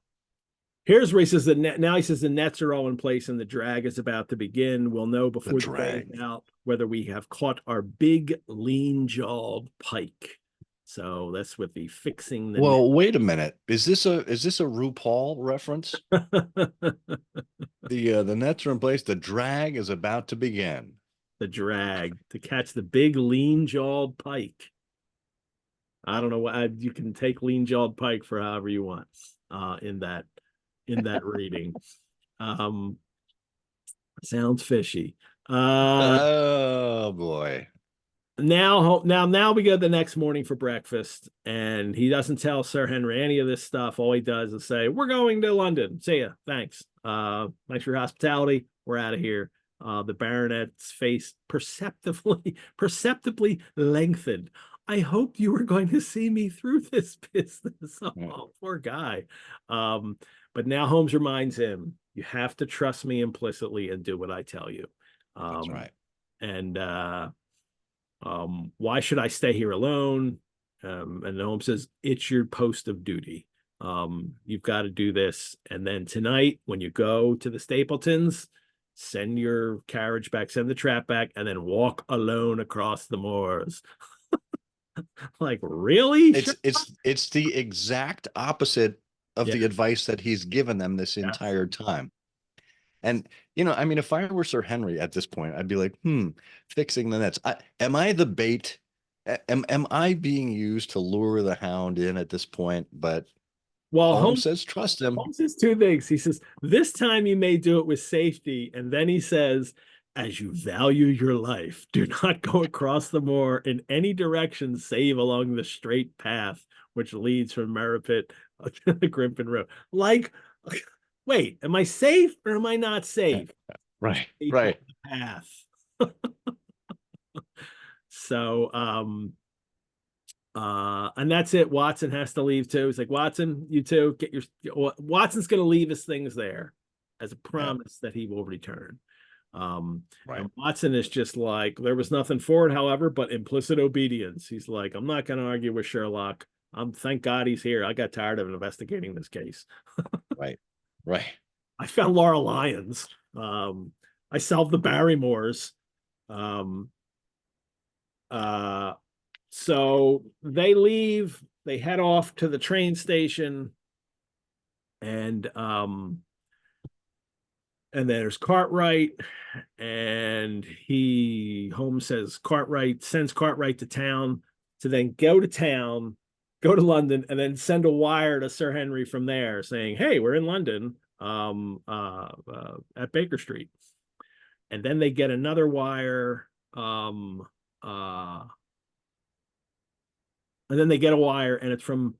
Here's where he says the net. Now he says the nets are all in place and the drag is about to begin. We'll know before the day is out whether we have caught our big lean-jawed pike. So that's with the fixing the Well, wait a minute. Is this a RuPaul reference? The nets are in place. The drag is about to begin. The drag to catch the big lean-jawed pike. I don't know what you can take lean-jawed pike for however you want in that reading. Sounds fishy. Oh boy. Now we go the next morning for breakfast, and he doesn't tell Sir Henry any of this stuff. All he does is say, "We're going to London. See ya. Thanks. Thanks for your hospitality. We're out of here." The baronet's face perceptibly lengthened. I hoped you were going to see me through this business. Oh, poor guy. But now Holmes reminds him, you have to trust me implicitly and do what I tell you. That's right. And why should I stay here alone? And Holmes says, it's your post of duty. You've got to do this. And then tonight, when you go to the Stapletons, send your carriage back, send the trap back, and then walk alone across the moors. Like, really? It's the exact opposite of the advice that he's given them this entire time. And, if I were Sir Henry at this point, I'd be like, fixing the nets. Am I the bait? Am I being used to lure the Hound in at this point? But Holmes says, trust him. Holmes says two things. He says, this time you may do it with safety. And then he says, as you value your life, do not go across the moor in any direction save along the straight path which leads from Merripit to the Grimpen Road. Like, wait, am I safe or am I not safe? Right. Path. So, and that's it. Watson has to leave too. He's like, Watson, you too. Watson's going to leave his things there as a promise that he will return. And Watson is just like, there was nothing for it, however, but implicit obedience. He's like, I'm not going to argue with Sherlock. Thank God he's here. I got tired of investigating this case. Right. I found Laura Lyons. I solved the Barrymores. So they leave. They head off to the train station, and there's Cartwright, and Holmes says sends Cartwright to town to then go to London, and then send a wire to Sir Henry from there saying, hey, we're in London at Baker Street. And then they get another wire And then they get a wire, and it's from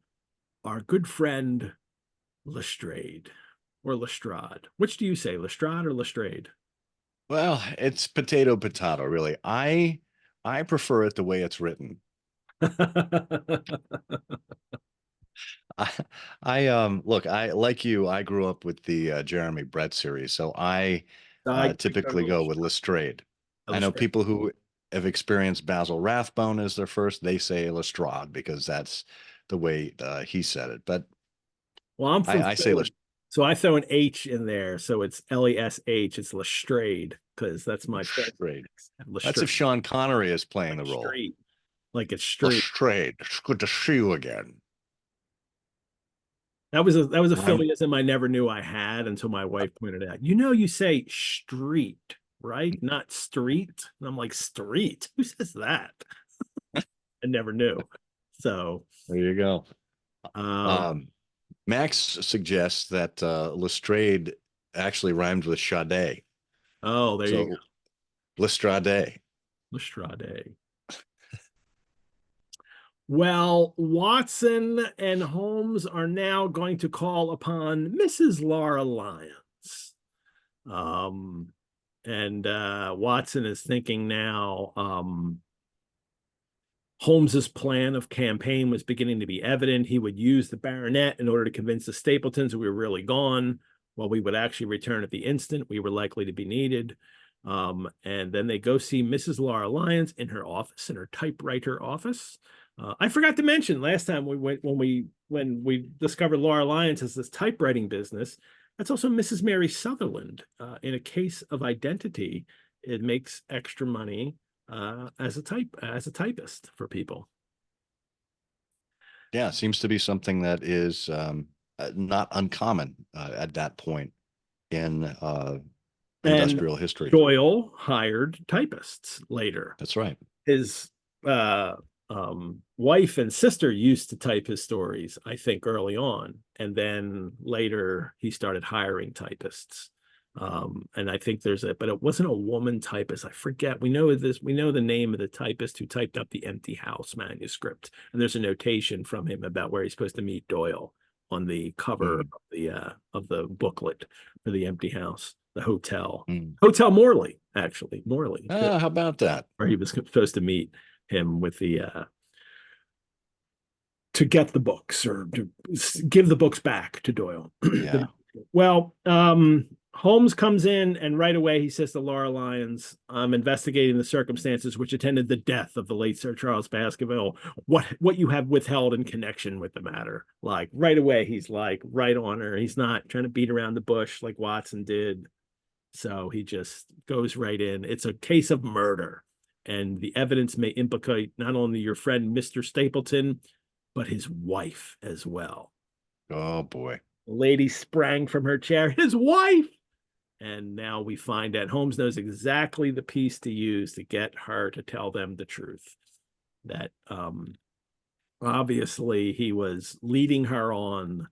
our good friend Lestrade or Lestrade. Which do you say, Lestrade or Lestrade? Well, it's potato potato, really. I prefer it the way it's written. I, I look, I like you, I grew up with the Jeremy Brett series, so I I go typically to go with Lestrade. I know Lestrade. people who have experienced Basil Rathbone as their first, they say Lestrade because that's the way he said it. But Well, I'm from I say Philly, so I throw an H in there, so it's Lesh. It's Lestrade because that's my friend. Lestrade. That's if Lestrade, Sean Connery is playing like the role. street, like it's street. Lestrade, it's good to see you again. That was a I'm Phillyism I never knew I had until my wife pointed out. You say street, right? Not street. And I'm like, street? Who says that? I never knew. So, There you go. um, Um, Max suggests that Lestrade actually rhymes with Sade. oh, there you go. So Lestrade. Lestrade. Well, Watson and Holmes are now going to call upon Mrs. Laura Lyons. Um, and Watson is thinking now, Holmes's plan of campaign was beginning to be evident. He would use the baronet in order to convince the Stapletons we were really gone, while we would actually return at the instant we were likely to be needed. And then they go see Mrs. Laura Lyons in her office, in her typewriter office. I forgot to mention last time we went when we discovered Laura Lyons has this typewriting business. That's also Mrs. Mary Sutherland. In a case of identity, it makes extra money as a typist for people. Yeah, seems to be something that is not uncommon at that point in And industrial history. Doyle hired typists later. That's right. His wife and sister used to type his stories, I think, early on, and then later he started hiring typists. And I think but it wasn't a woman typist. I forget. We know the name of the typist who typed up the Empty House manuscript. And there's a notation from him about where he's supposed to meet Doyle on the cover Mm, of the booklet for the Empty House, the hotel. mm. Hotel Morley, actually. Morley, How about that? where he was supposed to meet him with the to get the books or to give the books back to Doyle. Yeah. Well, Holmes comes in and right away he says to Laura Lyons, "I'm investigating the circumstances which attended the death of the late Sir Charles Baskerville. What you have withheld in connection with the matter." Like right away, he's like right on her. He's not trying to beat around the bush like Watson did. So he just goes right in. It's a case of murder, and the evidence may implicate not only your friend Mr. Stapleton, but his wife as well. Oh boy. The lady sprang from her chair. His wife! And now we find that Holmes knows exactly the piece to use to get her to tell them the truth. That obviously he was leading her on,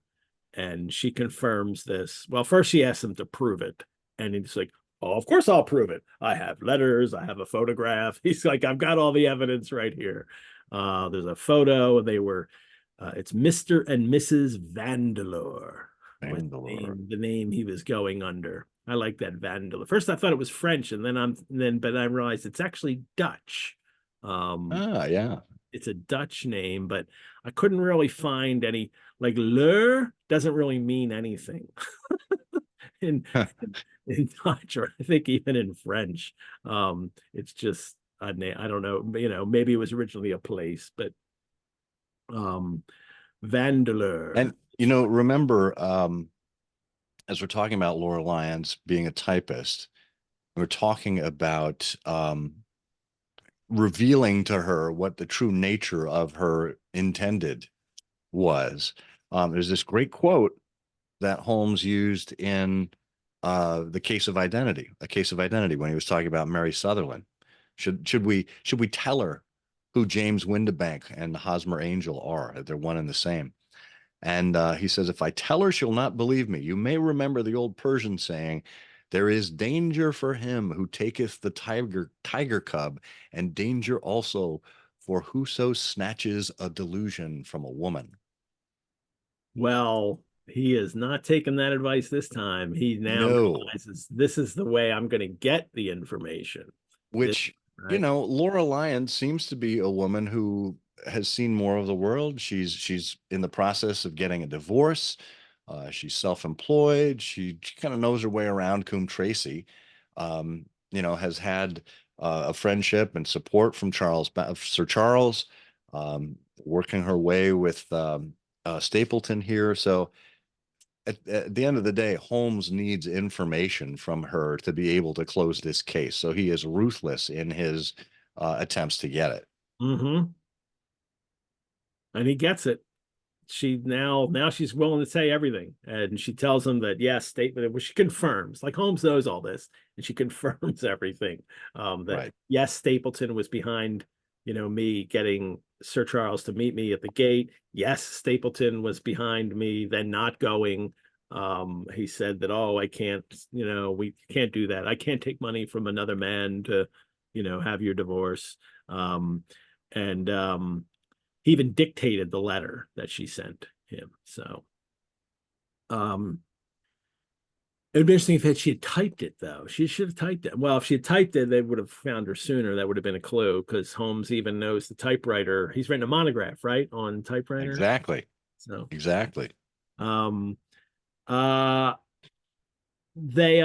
and she confirms this. Well, first she asks him to prove it. And he's like, "Oh, of course I'll prove it. I have letters, I have a photograph." He's like, "I've got all the evidence right here." There's a photo. It's Mr. and Mrs. Vandeleur was Bangalore. the name he was going under. I like that Vandeleur. First I thought it was French, and but I realized it's actually Dutch. Um, Ah, yeah. it's a Dutch name, but I couldn't really find any, like leur doesn't really mean anything in in Dutch, or I think even in French. It's just a name. I don't know, maybe it was originally a place, but um Vandeleur. And remember, as we're talking about Laura Lyons being a typist, we're talking about revealing to her what the true nature of her intended was. There's this great quote that Holmes used in the case of identity, a case of identity, when he was talking about Mary Sutherland. Should we tell her who James Windibank and Hosmer Angel are? They're one and the same. And he says, if I tell her, she'll not believe me. You may remember the old Persian saying, there is danger for him who taketh the tiger cub, and danger also For whoso snatches a delusion from a woman. Well, he is not taking that advice this time. He now No, realizes this is the way I'm going to get the information. This, which, right? Laura Lyon seems to be a woman who has seen more of the world. She's in the process of getting a divorce. She's self-employed. She kind of knows her way around Coombe Tracy. Has had a friendship and support from Sir Charles, working her way with Stapleton here. So at the end of the day, Holmes needs information from her to be able to close this case. So he is ruthless in his attempts to get it. Mm-hmm. And he gets it. Now she's willing to say everything, and she tells him that yes, statement, which she confirms, like Holmes knows all this, and she confirms everything. That Right. yes, Stapleton was behind, me getting Sir Charles to meet me at the gate. Yes, Stapleton was behind me then not going. He said that, oh, I can't, we can't do that. I can't take money from another man to, have your divorce. And he even dictated the letter that she sent him. So it'd be interesting if she had typed it, though. She should have typed it. Well, if she had typed it, they would have found her sooner. That would have been a clue, because Holmes even knows the typewriter. He's written a monograph, right, on typewriter. Exactly. So Exactly. um uh they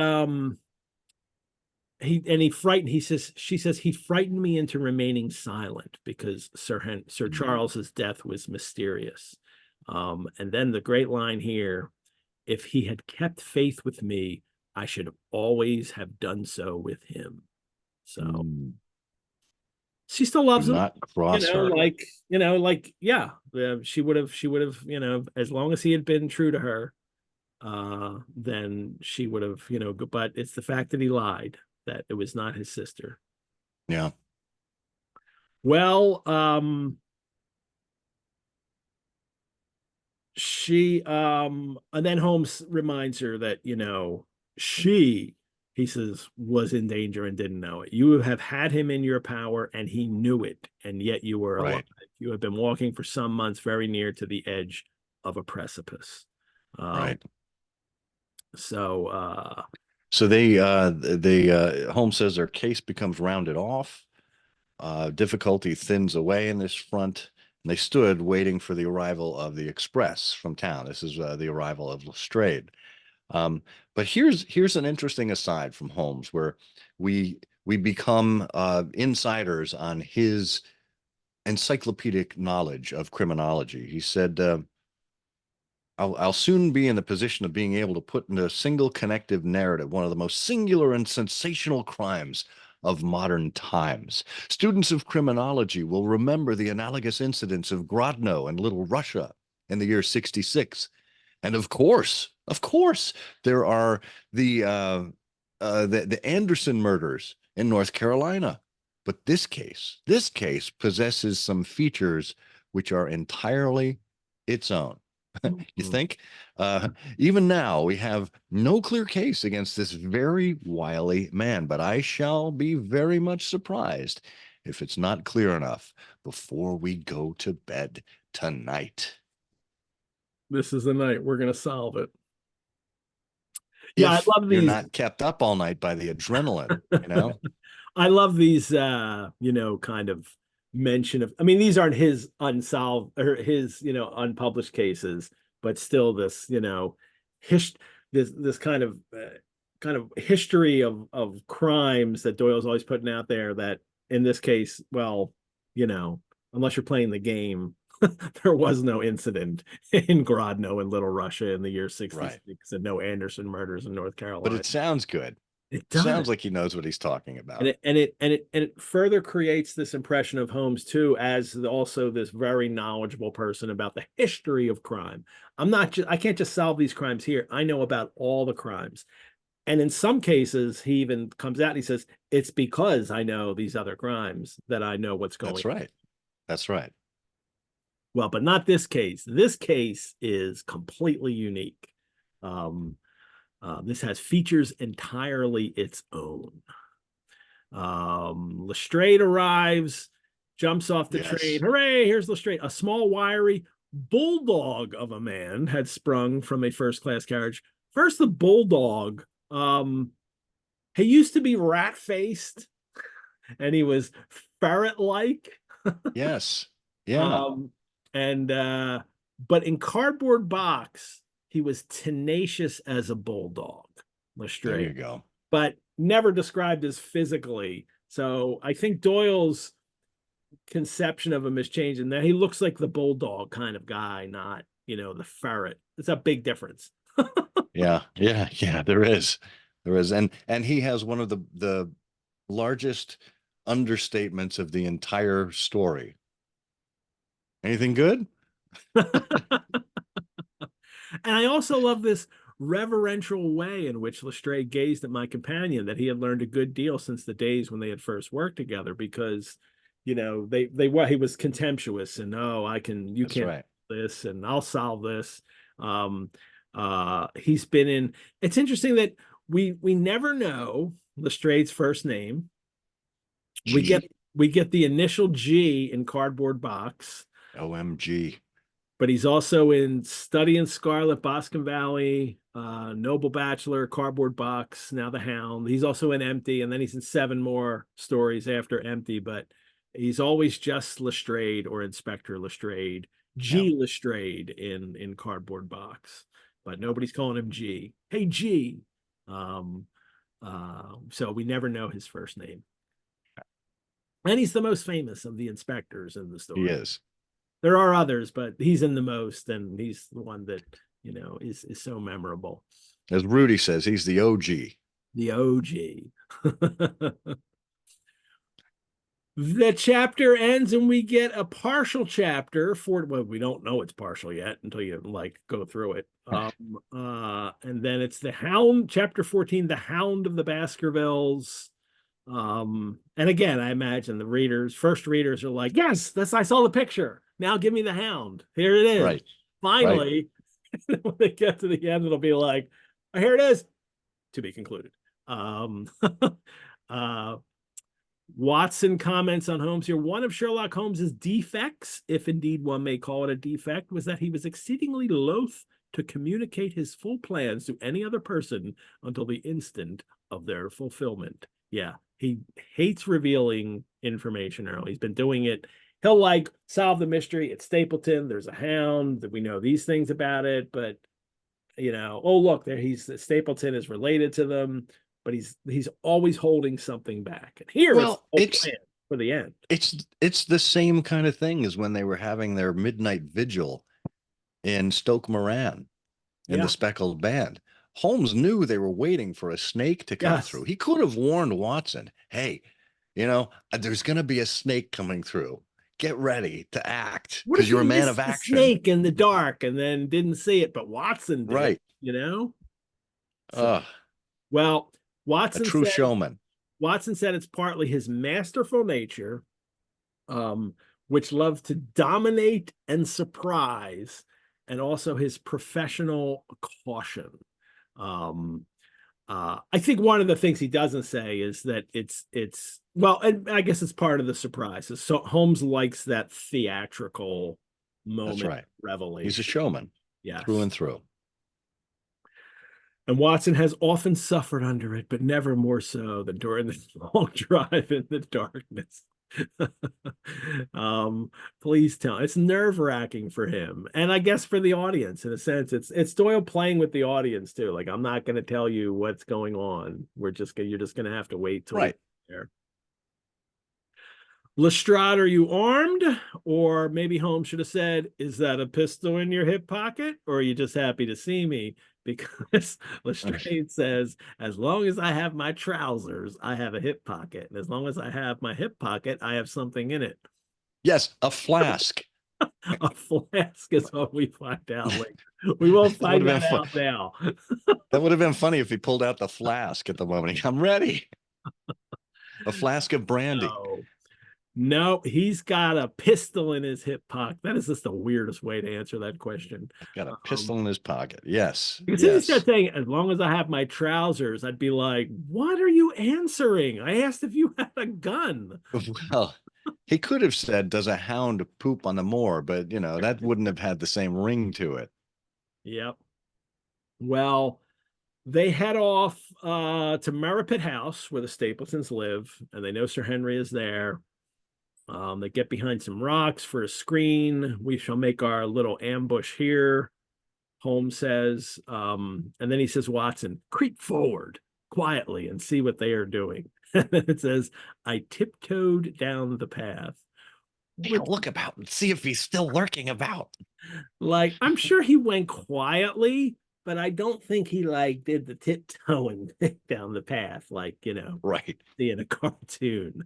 he frightened he says she says he frightened me into remaining silent because Sir Mm. Charles's death was mysterious. And then the great line here: if he had kept faith with me, I should always have done so with him. So Mm. she still Do loves him, not cross her. yeah, she would have, as long as he had been true to her, then she would have, but it's the fact that he lied, that it was not his sister. Yeah. Well, and then Holmes reminds her that, she, he says, was in danger and didn't know it. You have had him in your power and he knew it, and yet you were alive. Right. You have been walking for some months very near to the edge of a precipice. um Right. so So Holmes says their case becomes rounded off. Difficulty thins away in this front, and they stood waiting for the arrival of the express from town. This is the arrival of Lestrade. But here's an interesting aside from Holmes, where we become insiders on his encyclopedic knowledge of criminology. He said, I'll soon be in the position of being able to put into a single connective narrative one of the most singular and sensational crimes of modern times. Students of criminology will remember the analogous incidents of Grodno and Little Russia in the year 66. And of course, there are the Anderson murders in North Carolina. But this case possesses some features which are entirely its own. You mhm. think? Even now, we have no clear case against this very wily man, but I shall be very much surprised if it's not clear enough before we go to bed tonight. This is the night we're going to solve it. Yeah, I If love you're these. not kept up all night by the adrenaline. I love these, kind of mention of, I mean, these aren't his unsolved or his, unpublished cases, but still this, his, this kind of history of crimes that Doyle's always putting out there, that in this case, well, unless you're playing the game, there was no incident in Grodno and Little Russia in the year Right. 66, and no Anderson murders in North But Carolina. it sounds good. It does. Sounds like he knows what he's talking And about. it further creates this impression of Holmes too as also this very knowledgeable person about the history of crime. I can't just solve these crimes here. I know about all the crimes. And in some cases, he even comes out and he says, it's because I know these other crimes that I know what's going That's on. right. That's right. Well, but not this case. This case is completely unique. This has features entirely its own. Lestrade arrives. jumps off the train. Yes. Hooray, here's Lestrade. A small, wiry bulldog of a man had sprung from a first-class carriage. First, the bulldog. He used to be rat-faced, and he was ferret-like. Yes. Yeah. And but in cardboard box, he was tenacious as a bulldog, There you Lestrade, go. but never described as physically. So I think Doyle's conception of him has changed in that he looks like the bulldog kind of guy, not, the ferret. It's a big difference. Yeah. Yeah. Yeah. There is. There is. And he has one of the largest understatements of the entire story. Anything good? And I also love this reverential way in which Lestrade gazed at my companion, that he had learned a good deal since the days when they had first worked together, because, he was contemptuous and, you That's can't right. do this, and I'll solve this. He's been in, it's interesting that we never know Lestrade's first name. We get the initial G in cardboard box. OMG. But he's also in Study in Scarlet, Boscombe Valley, Noble Bachelor, Cardboard Box, now The Hound. He's also in Empty, and then he's in 7 more stories after Empty, but he's always just Lestrade or Inspector Lestrade, G. Yeah. Lestrade in Cardboard Box, but nobody's calling him G. Hey, G. So we never know his first name. And he's the most famous of the inspectors in the story. He is. There are others, but he's in the most, and he's the one that, is so memorable. As Rudy says, he's the OG. The OG. The chapter ends and we get a partial chapter we don't know it's partial yet until you go through it. And then it's the Hound, chapter 14, the Hound of the Baskervilles. And again, I imagine the first readers are like, yes, I saw the picture. Now give me the Hound. Here it is. Right. Finally, right. When they get to the end, it'll be like, oh, here it is. To be concluded. Watson comments on Holmes here. One of Sherlock Holmes's defects, if indeed one may call it a defect, was that he was exceedingly loath to communicate his full plans to any other person until the instant of their fulfillment. Yeah, he hates revealing information early. He's been doing it. He'll solve the mystery at Stapleton. There's a Hound that we know these things about it, but oh look, there Stapleton is related to them, but he's always holding something back. And here it's plan for the end. It's the same kind of thing as when they were having their midnight vigil in Stoke Moran in the Speckled Band. Holmes knew they were waiting for a snake to come through. He could have warned Watson, hey, there's going to be a snake coming through. Get ready to act because you're a man of action. Snake in the dark and then didn't see it, but Watson did, right. So, well, Watson, a true showman. Watson said it's partly his masterful nature, which loved to dominate and surprise, and also his professional caution. I think one of the things he doesn't say is that it's well, and I guess it's part of the surprise. So Holmes likes that theatrical moment. That's right. Revelation. He's a showman. Yeah, through and through. And Watson has often suffered under it, but never more so than during the long drive in the darkness. Please tell. It's nerve-wracking for him, and I guess for the audience in a sense. It's Doyle playing with the audience too. Like, I'm not going to tell you what's going on. You're just going to have to wait till there. Lestrade, are you armed? Or maybe Holmes should have said, is that a pistol in your hip pocket? Or are you just happy to see me? Because Lestrade says, as long as I have my trousers, I have a hip pocket. And as long as I have my hip pocket, I have something in it. Yes, a flask. A flask is what we find out later. We won't find that out now. That would have been funny if he pulled out the flask at the moment. I'm ready. A flask of brandy. No, he's got a pistol in his hip pocket. That is just the weirdest way to answer that question. Got a pistol in his pocket. Yes. Because he started saying, as long as I have my trousers, I'd be like, what are you answering? I asked if you had a gun. Well, He could have said, "Does a hound poop on the moor?" But that wouldn't have had the same ring to it. Yep. Well, they head off to Merripit House where the Stapletons live, and they know Sir Henry is there. They get behind some rocks for a screen. We shall make our little ambush here, Holmes says. And then he says, Watson, creep forward quietly and see what they are doing. It says, I tiptoed down the path. Take a look about and see if he's still lurking about. Like, I'm sure he went quietly, but I don't think he like did the tiptoeing down the path, like, Right. in a cartoon.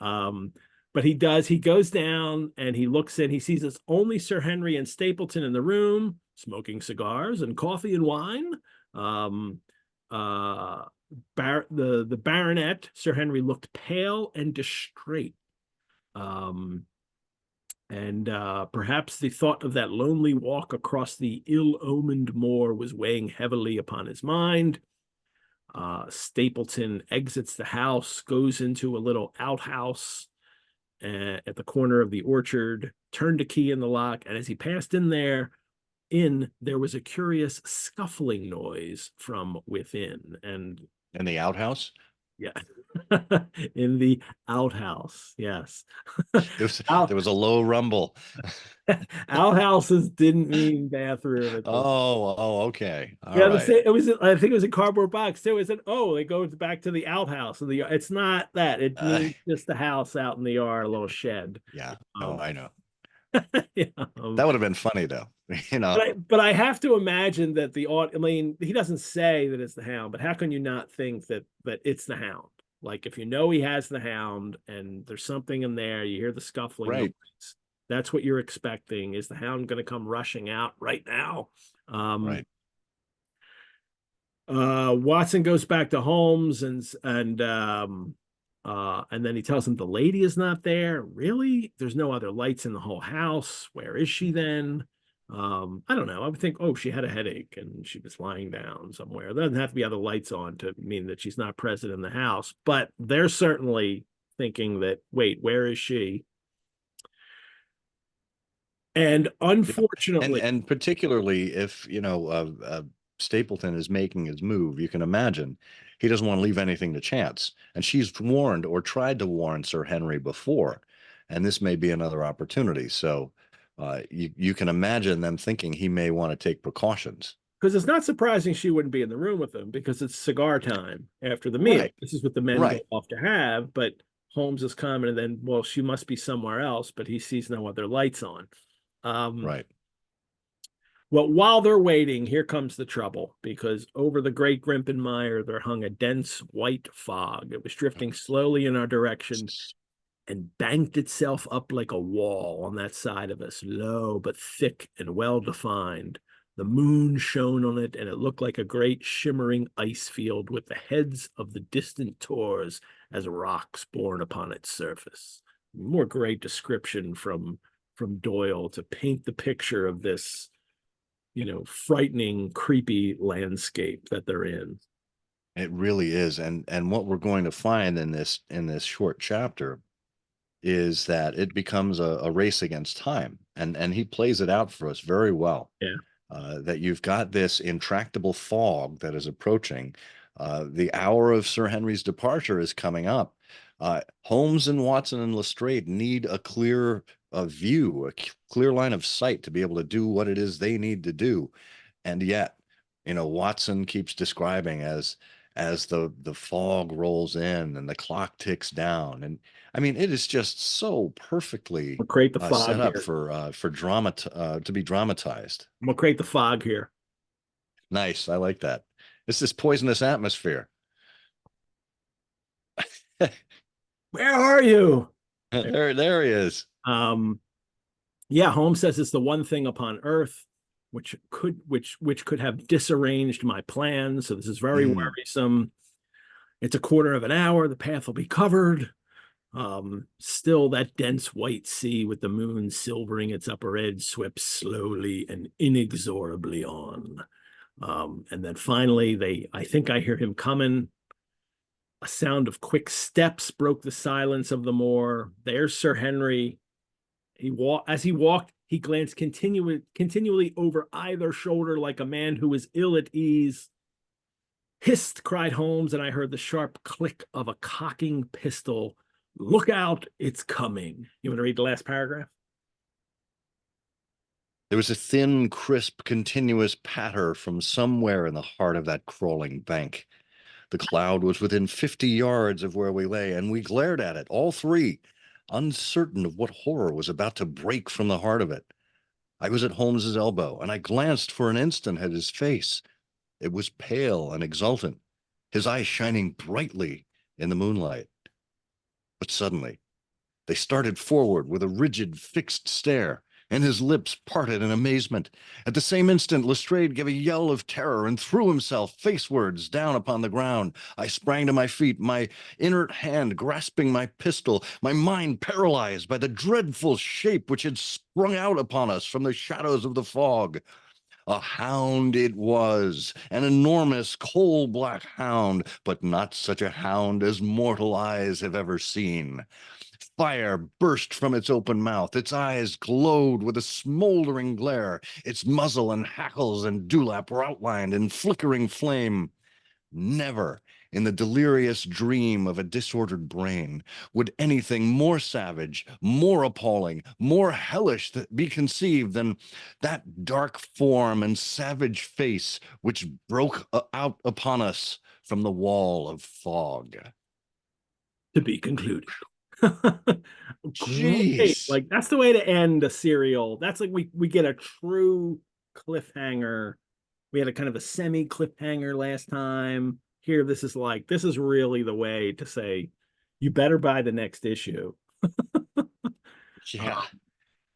um, but he does, he goes down and he looks in, he sees it's only Sir Henry and Stapleton in the room, smoking cigars and coffee and wine. The baronet, Sir Henry, looked pale and distrait. And perhaps the thought of that lonely walk across the ill-omened moor was weighing heavily upon his mind. Stapleton exits the house, goes into a little outhouse at the corner of the orchard, turned a key in the lock, and as he passed in there was a curious scuffling noise from within. And In the outhouse? yeah, in the outhouse, yes. There was a low rumble. Outhouses didn't mean bathroom at this. Okay. All Yeah, right. it was. I think it was a cardboard box too. It said, "Oh, it goes back to the outhouse." And it's not that. It Uh, means just the house out in the yard, a little shed. yeah. No, I know. Yeah, That would have been funny though. but I have to imagine that I mean, he doesn't say that it's the Hound, but how can you not think that it's the Hound? Like if you know he has the Hound and there's something in there, you hear the scuffling Right. noise. That's what you're expecting. Is the Hound going to come rushing out right now? Right. Watson goes back to Holmes and then he tells him the lady is not there. Really? There's no other lights in the whole house. Where is she then? I don't know. I would think, oh, she had a headache and she was lying down somewhere. There doesn't have to be other lights on to mean that she's not present in the house, but they're certainly thinking that, wait, where is she? And unfortunately, And particularly if Stapleton is making his move, you can imagine he doesn't want to leave anything to chance. And she's warned or tried to warn Sir Henry before, and this may be another opportunity. So you can imagine them thinking he may want to take precautions. because it's not surprising she wouldn't be in the room with him because it's cigar time after the meal. Right, This is what the men go right, off to have, but Holmes is coming and then, well, she must be somewhere else, but he sees no other lights on. right. Well, while they're waiting, here comes the trouble because over the Great Grimpenmire, there hung a dense white fog. It was drifting slowly in our direction and banked itself up like a wall on that side of us, low but thick and well defined. The moon shone on it, and it looked like a great shimmering ice field with the heads of the distant tors as rocks borne upon its surface. More great description from Doyle to paint the picture of this, frightening, creepy landscape that they're in. It really is. And what we're going to find in this short chapter is that it becomes a race against time. And he plays it out for us very well. Yeah. That you've got this intractable fog that is approaching. The hour of Sir Henry's departure is coming up. Holmes and Watson and Lestrade need a clear view, a clear line of sight to be able to do what it is they need to do. And yet, Watson keeps describing as the fog rolls in and the clock ticks down. And I mean, it is just so perfectly We'll create the set fog up here. for drama to be dramatized. We'll create the fog here. Nice. I like that. It's this poisonous atmosphere. Where are you? There he is. Yeah, Holmes says it's the one thing upon earth which could have disarranged my plans. So this is very worrisome. It's a quarter of an hour. The path will be covered. Still that dense white sea with the moon silvering its upper edge swept slowly and inexorably on. And then finally, I think I hear him coming. A sound of quick steps broke the silence of the moor. There's Sir Henry. As he walked, he glanced continually over either shoulder like a man who was ill at ease. Hist, cried Holmes, and I heard the sharp click of a cocking pistol. Look out, it's coming. You want to read the last paragraph? There was a thin, crisp, continuous patter from somewhere in the heart of that crawling bank. The cloud was within 50 yards of where we lay, and we glared at it, all three, uncertain of what horror was about to break from the heart of it. I was at Holmes's elbow, and I glanced for an instant at his face. It was pale and exultant, his eyes shining brightly in the moonlight. But suddenly, they started forward with a rigid, fixed stare, and his lips parted in amazement. At the same instant, Lestrade gave a yell of terror and threw himself facewards down upon the ground. I sprang to my feet, my inert hand grasping my pistol, my mind paralyzed by the dreadful shape which had sprung out upon us from the shadows of the fog. A hound it was, an enormous coal-black hound, but not such a hound as mortal eyes have ever seen. Fire burst from its open mouth. Its eyes glowed with a smoldering glare. Its muzzle and hackles and dewlap were outlined in flickering flame. Never, in the delirious dream of a disordered brain, would anything more savage, more appalling, more hellish be conceived than that dark form and savage face which broke out upon us from the wall of fog. To be concluded. Great. Jeez. Like, that's the way to end a serial. That's like we get a true cliffhanger. We had a kind of a semi cliffhanger last time. Here, this is really the way to say, you better buy the next issue. Yeah.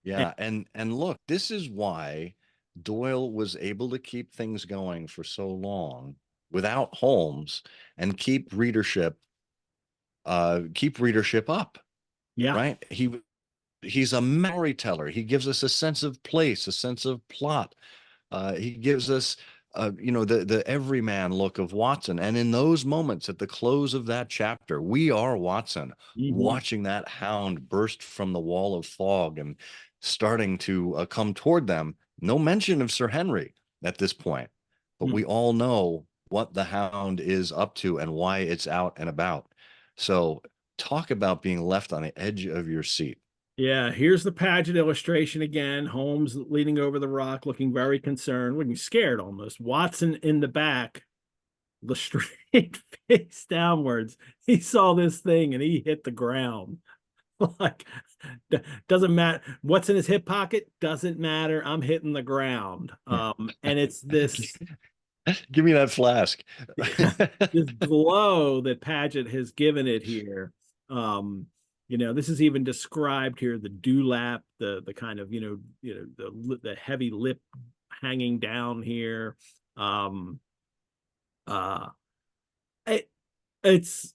Yeah. And look, this is why Doyle was able to keep things going for so long without Holmes and keep readership up, Yeah. right? He's a memory teller. He gives us a sense of place, a sense of plot. He gives us, the everyman look of Watson. And in those moments at the close of that chapter, we are Watson, Mhm. watching that hound burst from the wall of fog and starting to come toward them. No mention of Sir Henry at this point, but we all know what the hound is up to and why it's out and about. So talk about being left on the edge of your seat. Yeah, here's the Paget illustration again. Holmes leaning over the rock, looking very concerned, looking scared almost. Watson in the back, Lestrade face downwards. He saw this thing and he hit the ground. Like, doesn't matter what's in his hip pocket, doesn't matter. I'm hitting the ground. And it's this Give me that flask. this glow that Paget has given it here. This is even described here, the dewlap, the kind of, the heavy lip hanging down here. It's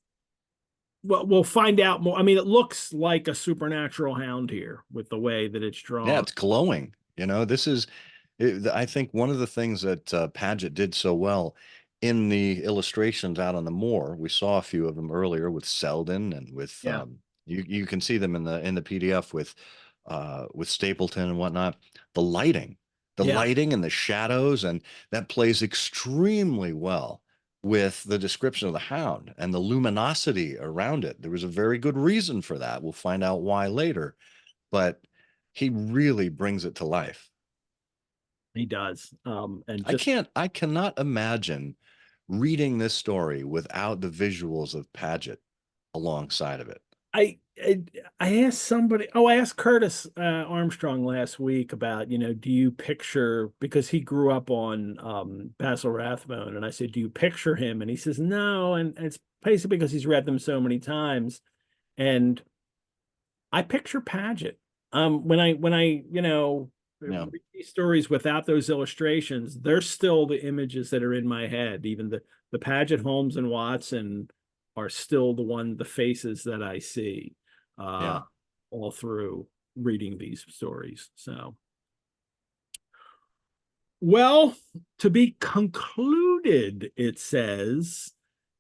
well, we'll find out more. I mean, it looks like a supernatural hound here with the way that it's Yeah, drawn. it's glowing. I think one of the things that Paget did so well in the illustrations out on the moor, we saw a few of them earlier with Selden and with Yeah. you can see them in the PDF with Stapleton and whatnot. The lighting, the Yeah. lighting and the shadows, and that plays extremely well with the description of the hound and the luminosity around it. There was a very good reason for that. We'll find out why later, but he really brings it to life. He does. And I just can't, I cannot imagine reading this story without the visuals of Paget alongside of it. I I, I asked somebody. Oh, I asked Curtis Armstrong last week about, do you picture, because he grew up on Basil Rathbone, and I said, do you picture him? And he says no, and it's basically because he's read them so many times. And I picture Paget. When I Yeah. read these stories without those illustrations, they're still the images that are in my head. Even the Paget, Holmes, and Watson are still the faces that I see Yeah. all through reading these stories. So, well, to be concluded, it says,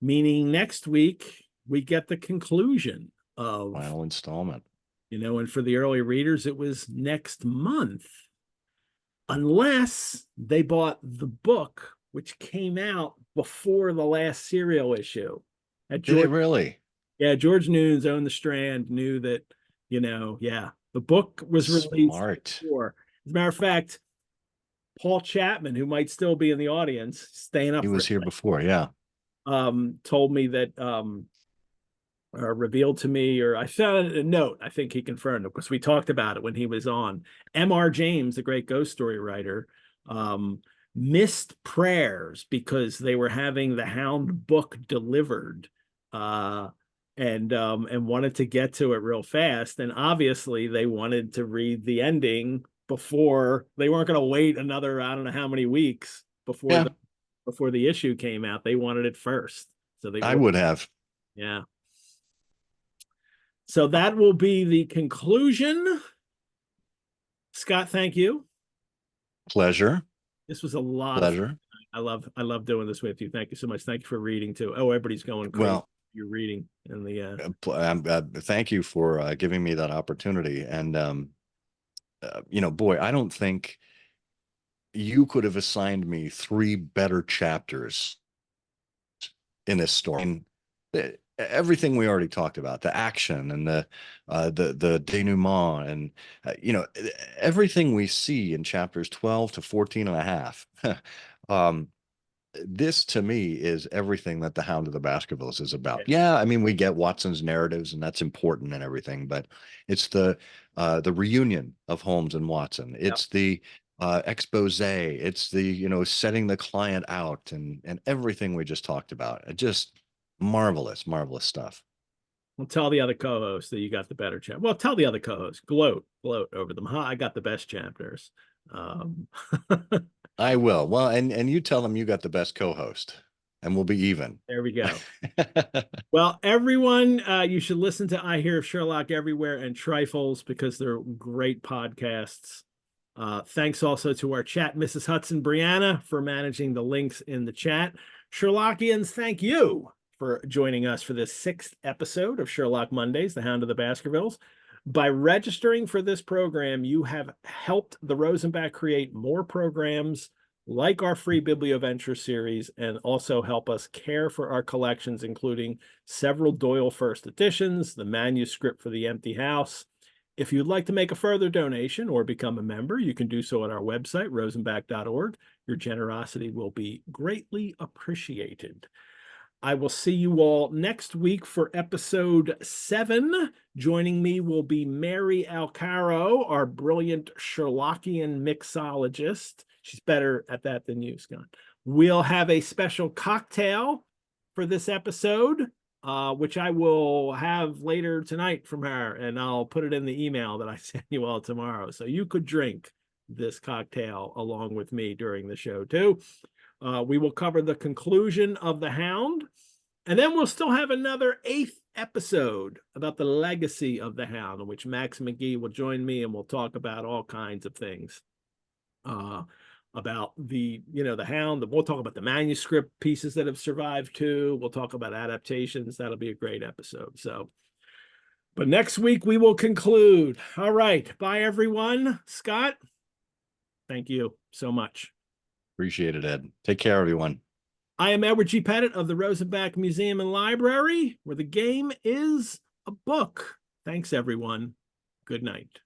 meaning next week we get the conclusion of Final installment. and for the early readers, it was next month, unless they bought the book, which came out before the last serial issue. Did it really? Yeah, George Nunes owned the Strand, knew that, the book was released Smart. before. As a matter of fact, Paul Chapman, who might still be in the audience, staying up He for was here it, before, yeah. told me that revealed to me, or I found a note, I think he confirmed it because we talked about it when he was on. M.R. James, the great ghost story writer, missed prayers because they were having the Hound book delivered, and wanted to get to it real fast. And obviously they wanted to read the ending before. They weren't going to wait another, I don't know how many weeks before the issue came out. They wanted it first. So I would have. Yeah. So that will be the conclusion. Scott, thank you. Pleasure. This was a lot Pleasure. of fun. I love doing this with you. Thank you so much. Thank you for reading too. Oh, everybody's going crazy. Well, you're reading in the thank you for giving me that opportunity. And boy, I don't think you could have assigned me 3 better chapters in this story. Everything we already talked about, the action and the denouement, and everything we see in chapters 12 to 14 and a half. This to me is everything that the Hound of the Baskervilles is about. Yeah, I mean, we get Watson's narratives, and that's important and everything, but it's the reunion of Holmes and Watson. It's the expose. It's the setting the client out, and everything we just talked about. Just marvelous stuff. Well, tell the other co-hosts that you got the better chapter. Well, tell the other co-hosts, gloat over them. I got the best chapters. I will. Well, and you tell them you got the best co-host, and we'll be even. There we go. Well, everyone, you should listen to I Hear of Sherlock Everywhere and Trifles because they're great podcasts. Thanks also to our chat, Mrs. Hudson Brianna, for managing the links in the chat. Sherlockians, thank you for joining us for this 6th episode of Sherlock Mondays, The Hound of the Baskervilles. By registering for this program, you have helped the Rosenbach create more programs like our free Biblioventure series, and also help us care for our collections, including several Doyle first editions, the manuscript for The Empty House. If you'd like to make a further donation or become a member, you can do so at our website, rosenbach.org. Your generosity will be greatly appreciated. I will see you all next week for episode 7. Joining me will be Mary Alcaro, our brilliant Sherlockian mixologist. She's better at that than you, Scott. We'll have a special cocktail for this episode, which I will have later tonight from her, and I'll put it in the email that I send you all tomorrow. So you could drink this cocktail along with me during the show too. We will cover the conclusion of The Hound, and then we'll still have another 8th episode about the legacy of The Hound, in which Max McGee will join me, and we'll talk about all kinds of things about the Hound. We'll talk about the manuscript pieces that have survived too. We'll talk about adaptations. That'll be a great episode. But next week we will conclude. All right. Bye, everyone. Scott, thank you so much. Appreciate it, Ed. Take care, everyone. I am Edward G. Pettit of the Rosenbach Museum and Library, where the game is a book. Thanks, everyone. Good night.